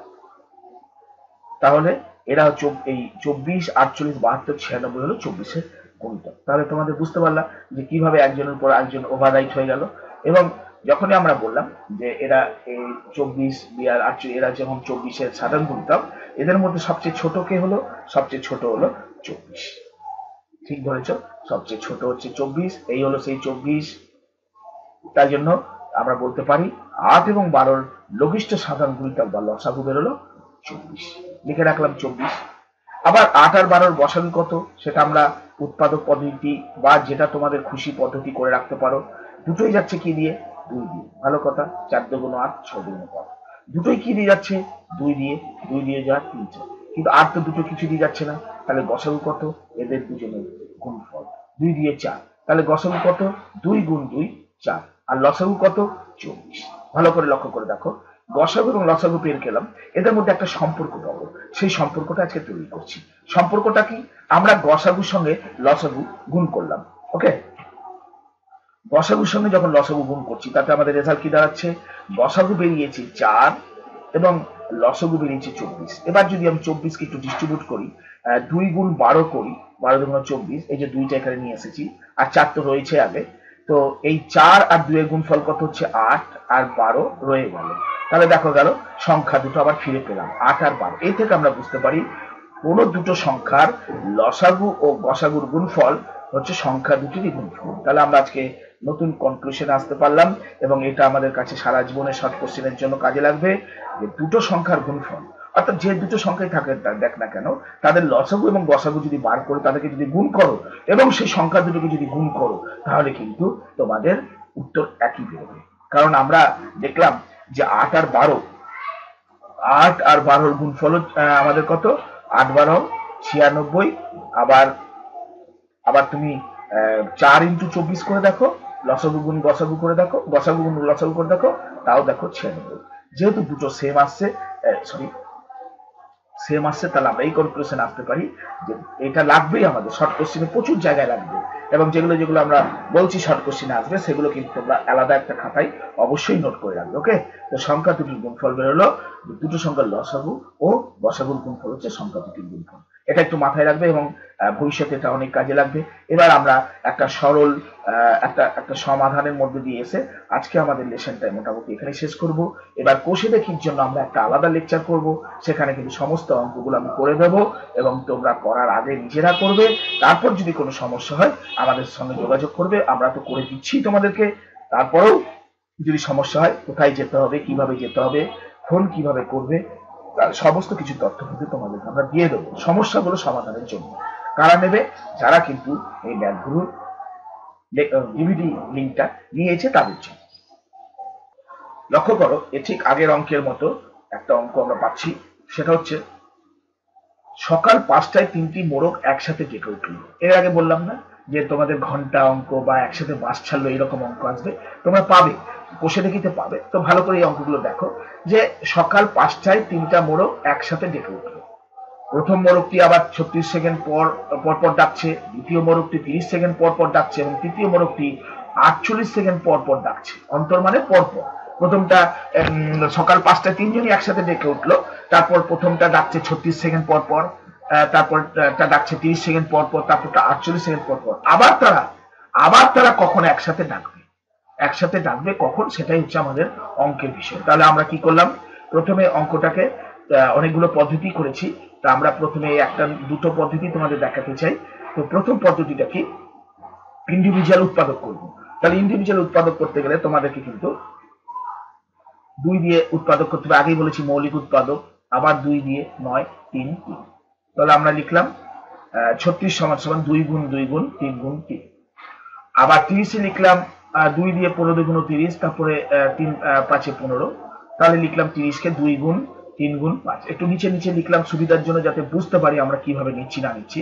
তাহলে এরা হচ্ছে এই 24, 48, 72, 96 হলো 24-এর গুণিতক। তাহলে তোমাদের বুঝতে পারলাম যে কিভাবে একজনের পর একজন ওভাররাইট হয়ে গেল। এবং যখনই আমরা বললাম যে এরা এই 24, 48 এরা যখন 24-এর সাধারণ গুণিতক, এদের মধ্যে সবচেয়ে ছোট কে হলো? সবচেয়ে ছোট হলো 24। ঠিক ধরেছ, সবচেয়ে ছোট হচ্ছে 24, এই হলো সেই 24। তাই জন্য আমরা বলতে পারি 8 এবং 12-র লঘিষ্ঠ সাধারণ গুণিতক বা লসাগু বেরোলো 24। লিখে রাখলাম 24। আবার 8 আর 12-র গসাগু কত সেটা আমরা উৎপাদক পদ্ধতি বা যেটা তোমাদের খুশি পদ্ধতি করে রাখতে পারো। দুটোই যাচ্ছে কি দিয়ে? 2 দিয়ে। ভালো কথা, 4 দুগুণ 8, 6 দুগুণ 12। দুটোই কি দিয়ে যাচ্ছে? 2 দিয়ে। 2 দিয়ে যা 3, 4। কিন্তু 8 তো দুটো কিছু দিয়ে যাচ্ছে না, তাহলে গসাগু কত? এদের দুজনের গুণফল 2 দিয়ে 4। তাহলে গসাগু কত? 2 গুণ 2, 4। আর লসাগু কত? 24। ভালো করে লক্ষ্য করে দেখো, গসাগু এবং লসাগু পেয়ে গেলাম, এদের মধ্যে একটা সম্পর্ক পাবো। সেই সম্পর্কটা আজকে তৈরি করছি। সম্পর্কটা কি? আমরা গসাগুর সঙ্গে লসাগু গুণ করলাম। ওকে, গসাগুর সঙ্গে যখন লসাগু গুণ করছি তাতে আমাদের রেজাল্ট কি দাঁড়াচ্ছে? গসাগু বেরিয়েছে 4 এবং লসাগু বেরিয়েছে 24। এবার যদি আমি 24-কে একটু ডিস্ট্রিবিউট করি, 2 গুণ 12 করি, 12 দুগুণ 24, এই যে 2টা এখানে নিয়ে এসেছি, আর 4 তো রয়েছে আগে। তো এই 4 আর 2 এর গুণফল কত হচ্ছে? 8 আর 12 রয়ে গেল। তাহলে দেখো গেল সংখ্যা দুটো আবার ফিরে পেলাম, 8 আর 12। এই থেকে আমরা বুঝতে পারি কোনো দুটো সংখ্যার লসাগু ও গসাগুর গুণফল হচ্ছে সংখ্যা দুটিরই গুণফল। তাহলে আমরা আজকে নতুন কনক্লুশনে আসতে পারলাম, এবং এটা আমাদের কাছে সারা জীবনের শর্ট কোশ্চেনের জন্য কাজে লাগবে যে দুটো সংখ্যার গুণফল, অর্থাৎ যে দুটো সংখ্যাই থাকে দেখ না কেন, তাদের লসাগু এবং গসাগু যদি বার করে তাদেরকে যদি গুণ করো এবং সেই সংখ্যা দুটোকে যদি গুণ করো, তাহলে কিন্তু তোমাদের উত্তর একই বেরোবে। কারণ আমরা দেখলাম যে 8 আর 12, 8 আর 12-র গুণফল আমাদের কত? 8 12 96। আবার আবার তুমি 4 ইন্টু 24 করে দেখো, লসাগু গুণ গসাগু করে দেখো, গসাগু গুণ লসাগু করে দেখো, তাও দেখো 96। যেহেতু দুটো সেম আসছে, সেম আসছে, তাহলে আমরা এই কনক্লুশনে আসতে পারি যে এটা লাগবেই আমাদের শর্ট কোশ্চেনে, প্রচুর জায়গায় লাগবে। এবং যেগুলো যেগুলো আমরা বলছি শর্ট কোশ্চেনে আসবে, সেগুলো কিন্তু তোমরা আলাদা একটা খাতায় অবশ্যই নোট করে রাখবে। ওকে, তো সংখ্যা দুটির গুণফল বেরোলো, দুটো সংখ্যার লসাগু ও গসাগুর গুণফল হচ্ছে সংখ্যা দুটির গুণফল। এটা একটু মাথায় রাখবে এবং ভবিষ্যতে এটা অনেক কাজে লাগবে। এবার আমরা একটা সরল একটা সমাধানের মধ্যে দিয়ে এসে আজকে আমাদের লেসনটা মোটামুটি এখানে শেষ করব। এবার কোষে দেখির জন্য আমরা একটা আলাদা লেকচার করব, সেখানে কিন্তু সমস্ত অঙ্কগুলো আমি করে দেব এবং তোমরা করার আগে নিজেরা করবে। তারপর যদি কোনো সমস্যা হয় আমাদের সঙ্গে যোগাযোগ করবে, আমরা তো করে দিচ্ছি তোমাদেরকে। তারপরেও যদি সমস্যা হয়, কোথায় যেতে হবে, কিভাবে যেতে হবে, ফোন কিভাবে করবে, তার সমস্ত কিছু তথ্য কিন্তু তোমাদেরকে আমরা দিয়ে দেবো সমস্যাগুলো সমাধানের জন্য। কারা নেবে? যারা কিন্তু এই ম্যাথগুলোর ডিভিডি লিঙ্কটা নিয়েছে তাদের জন্য। লক্ষ্য করো, এ ঠিক আগের অঙ্কের মতো একটা অঙ্ক আমরা পাচ্ছি। সেটা হচ্ছে সকাল 5টায় 3টি মোরগ একসাথে ডেকে উঠল। এর আগে বললাম না যে তোমাদের ঘন্টা অঙ্ক বা একসাথে বাস ছাড়লো এরকম অঙ্ক আসবে, তোমরা পাবে, কোষে দেখিতে পাবে। তো ভালো করে এই অঙ্কগুলো দেখো যে সকাল 5টায় 3টা মোরগ একসাথে ডেকে উঠলো। প্রথম মোরগটি আবার 36 সেকেন্ড পর পর ডাকছে, দ্বিতীয় মোরগটি 30 সেকেন্ড পর পর ডাকছে, এবং তৃতীয় মোরগটি 48 সেকেন্ড পর পর ডাকছে। অন্তর মানে পরপর। প্রথমটা সকাল 5টায় 3জনই একসাথে ডেকে উঠলো, তারপর প্রথমটা ডাকছে 36 সেকেন্ড পর পর, তারপরটা ডাকছে 30 সেকেন্ড পর পর, তারপরটা 48 সেকেন্ড পর পর। আবার তারা কখন একসাথে ডাকবে কখন, সেটাই হচ্ছে আমাদের অঙ্কের বিষয়। তাহলে আমরা কি করলাম? প্রথমে অঙ্কটাকে অনেকগুলো পদ্ধতি করেছি, তা আমরা প্রথমে দুটো পদ্ধতি তোমাদের দেখাতে চাই। তো প্রথম পদ্ধতিটা কি? ইন্ডিভিজুয়াল উৎপাদক করব। তাহলে ইন্ডিভিজুয়াল উৎপাদক করতে গেলে তোমাদেরকে কিন্তু 2 দিয়ে উৎপাদক করতে হবে। আগেই বলেছি মৌলিক উৎপাদক, আবার 2 দিয়ে 9 3 3। তাহলে আমরা লিখলাম 36 সমান সমান 2 গুণ 2 গুণ 3 গুণ 3। আবার 30 এ লিখলাম 2 দিয়ে 15 গুণ 30, তারপরে 3 5 এ 15। তাহলে লিখলাম 30 কে 2 গুণ 3 গুণ 5। একটু নিচে নিচে লিখলাম সুবিধার জন্য, যাতে বুঝতে পারি আমরা কিভাবে নিচ্ছি না নিচ্ছি।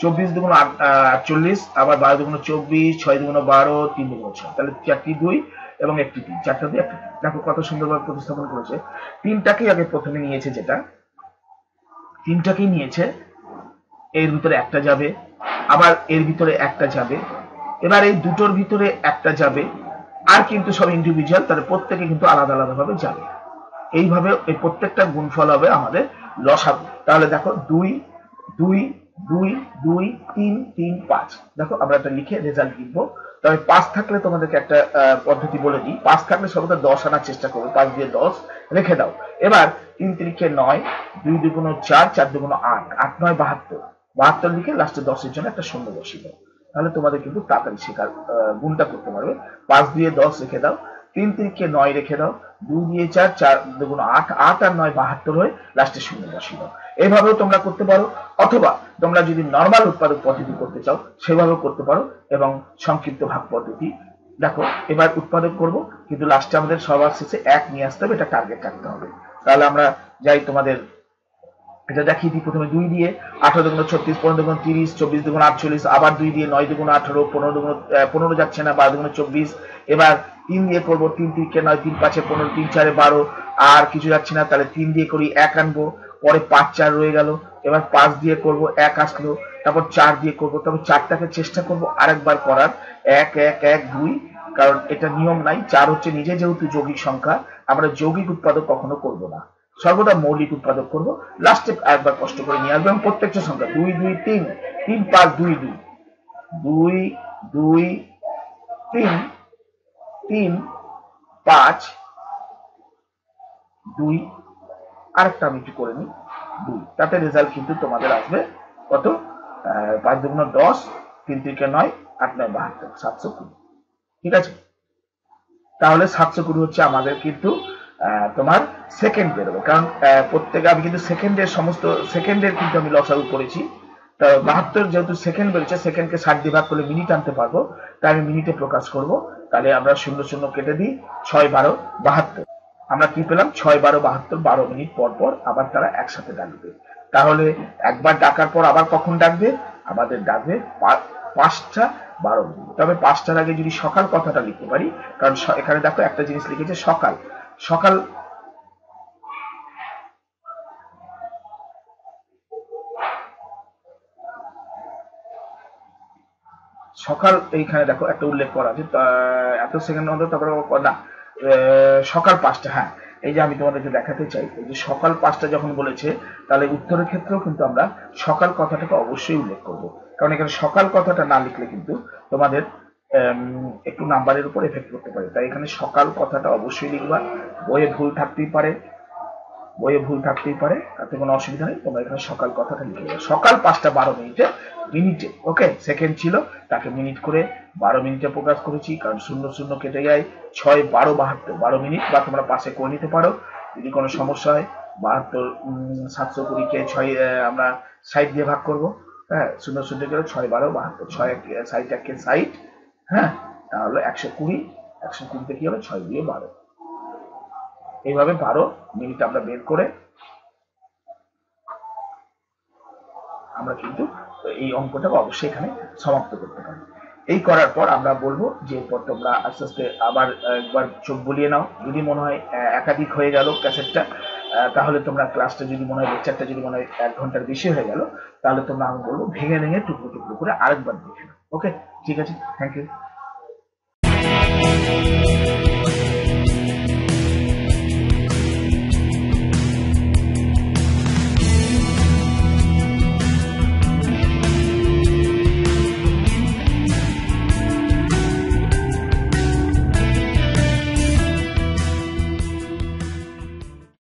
24 দুগুণ 48, আবার 12 দুগুণ 24, 6 দুগুণ 12, 3 দুগুণ 6। তাহলে 4টি 2 এবং 1টি 3, 4টা 2 1টা 3। দেখো কত সুন্দরভাবে প্রতিস্থাপন করেছে। 3টাকেই আগে প্রথমে নিয়েছে, যেটা 3টাকেই নিয়েছে, এর ভিতরে একটা যাবে, আবার এর ভিতরে একটা যাবে, এবার এই দুটোর ভিতরে একটা যাবে, আর কিন্তু সব ইন্ডিভিজুয়াল, তাহলে প্রত্যেকে কিন্তু আলাদা আলাদা ভাবে যাবে। এইভাবে এই প্রত্যেকটা গুণফল হবে আমাদের লসাগু। তাহলে দেখো 2 2 2 2 3 3 5। দেখো আমরা এটা লিখে রেজাল্ট লিখবো। তবে 5 থাকলে তোমাদেরকে একটা পদ্ধতি বলে দিই। 5 থাকলে সর্বদা 10 আনার চেষ্টা করবে। 5 দিয়ে 10 রেখে দাও। এবার 3 3 9, 2 দুগুণ 4, 4 দুগুণ 8, 8 9 72, 72 লিখে লাস্টে 10 এর জন্য একটা শূন্য বসিয়ে দাও। তাহলে তোমাদের কিন্তু তাড়াতাড়ি শেখার গুণটা করতে পারবে। 5 দিয়ে 10 রেখে দাও, 3 3 9 রেখে দাও, 2 দিয়ে 4, 4 দুগুণ 8, 8 আর 9 72 হয়ে লাস্টে শূন্য বসিয়ে দাও। এইভাবেও তোমরা করতে পারো, অথবা তোমরা যদি নরমাল উৎপাদক পদ্ধতি করতে চাও সেভাবেও করতে পারো, এবং সংক্ষিপ্ত ভাগ পদ্ধতি। দেখো এবার উৎপাদক করব, কিন্তু লাস্টে আমাদের সবার শেষে 1 নিয়ে আসতে হবে, এটা টার্গেট রাখতে হবে। তাহলে আমরা যাই তোমাদের এটা দেখিয়ে দিই। প্রথমে 2 দিয়ে 18 দুগুণ 36, 15 দুগুণ 30, 24 দুগুণ 48, আবার 2 দিয়ে 9 দুগুণ 18, 15 দুগুণ 15 যাচ্ছে না, 12 দুগুণ 24। এবার 3 দিয়ে করবো, 3 3 কে 9, 3 5 এ 15, 3 4 এ 12, আর কিছু যাচ্ছে না, তাহলে 3 দিয়ে করি, 1 আনবো, পরে 5 4 রয়ে গেল। এবার 5 দিয়ে করব, 1 আসলো, তারপর 4 দিয়ে করব, তবে 4টাকে চেষ্টা করব আরেকবার করার, 1 1 1 2, কারণ এটা নিয়ম নাই। 4 হচ্ছে নিজে যেহেতু যৌগিক সংখ্যা, আমরা যৌগিক উৎপাদক কখনো করব না, সর্বদা মৌলিক উৎপাদক করব। লাস্টে একবার কষ্ট করে নিয়ে আসবো, এবং প্রত্যেকটা সংখ্যা 2 2 3 3 5 2 2 2 2 3 3 5 2। আরেকটা আমি একটু করে নিই, 2। তাতে রেজাল্ট কিন্তু তোমাদের আসবে কত? 5 দুগুণ 10, 3 3 9, 8 9 72, 720। ঠিক আছে, তাহলে 720 হচ্ছে আমাদের কিন্তু তোমার সেকেন্ড বেরোবে। কারণ প্রত্যেকে আমি কিন্তু সেকেন্ডের সমস্ত সেকেন্ডের কিন্তু আমি লসাগু করেছি। 72 যেহেতু সেকেন্ড বেরোচ্ছে, সেকেন্ডকে 60 দিয়ে ভাগ করলে মিনিট আনতে পারবো, তাই আমি মিনিটে প্রকাশ করব। তাহলে আমরা 0 0 কেটে দিই, 6 12 72। আমরা কি পেলাম? 6 12 72, 12 মিনিট পর পর আবার তারা একসাথে ডাকবে। তাহলে একবার ডাকার পর আবার কখন ডাকবে? আমাদের ডাকবে 5টা 12 মিনিট। তবে 5টার আগে যদি সকাল কথাটা লিখতে পারি, কারণ এখানে দেখো একটা জিনিস লিখেছে সকাল। সকাল সকাল এইখানে দেখো একটা উল্লেখ করা আছে, এত সেকেন্ড মধ্যে, তারপরে না, সকাল 5টা। হ্যাঁ, এই যে আমি তোমাদেরকে দেখাতে চাই, এই যে সকাল 5টা যখন বলেছে, তাহলে উত্তরের ক্ষেত্রেও কিন্তু আমরা সকাল কথাটাকে অবশ্যই উল্লেখ করব। কারণ এখানে সকাল কথাটা না লিখলে কিন্তু তোমাদের একটু নাম্বারের উপর এফেক্ট করতে পারে। তাই এখানে সকাল কথাটা অবশ্যই লিখবা। বইয়ে ভুল থাকতেই পারে, তাতে কোনো অসুবিধা নেই। তোমরা এখানে সকাল কথাটা লিখে দেবে, সকাল 5টা 12 মিনিটে। ওকে, সেকেন্ড ছিল, তাকে মিনিট করে 12 মিনিটে প্রকাশ করেছি, কারণ 0 0 কেটে যায়, 6 12 72, 12 মিনিট। বা তোমরা পাশে করে নিতে পারো যদি কোনো সমস্যা হয়। 72 720 কে 6 আমরা 60 দিয়ে ভাগ করবো। হ্যাঁ, 0 0 করে 6 12 72, 6 60 1 60। হ্যাঁ, তাহলে 120, 120 কি হবে? 6 দিয়ে 12। এইভাবে 12 মিনিট আমরা বের করে আমরা কিন্তু এই অঙ্কটাকে অবশ্যই এখানে সমাপ্ত করতে পারি। এই করার পর আমরা বলবো যে এরপর তোমরা আস্তে আস্তে আবার একবার চোখ বুলিয়ে নাও। যদি মনে হয় একাধিক হয়ে গেল ক্যাসেটটা, তাহলে তোমরা ক্লাসটা যদি মনে হয়, লেকচারটা যদি মনে হয় 1 ঘন্টার বেশি হয়ে গেল, তাহলে তোমরা আমি বলবো ভেঙে ভেঙে টুকরো টুকরো করে আরেকবার দেখে নাও। ওকে, ঠিক আছে, থ্যাংক ইউ।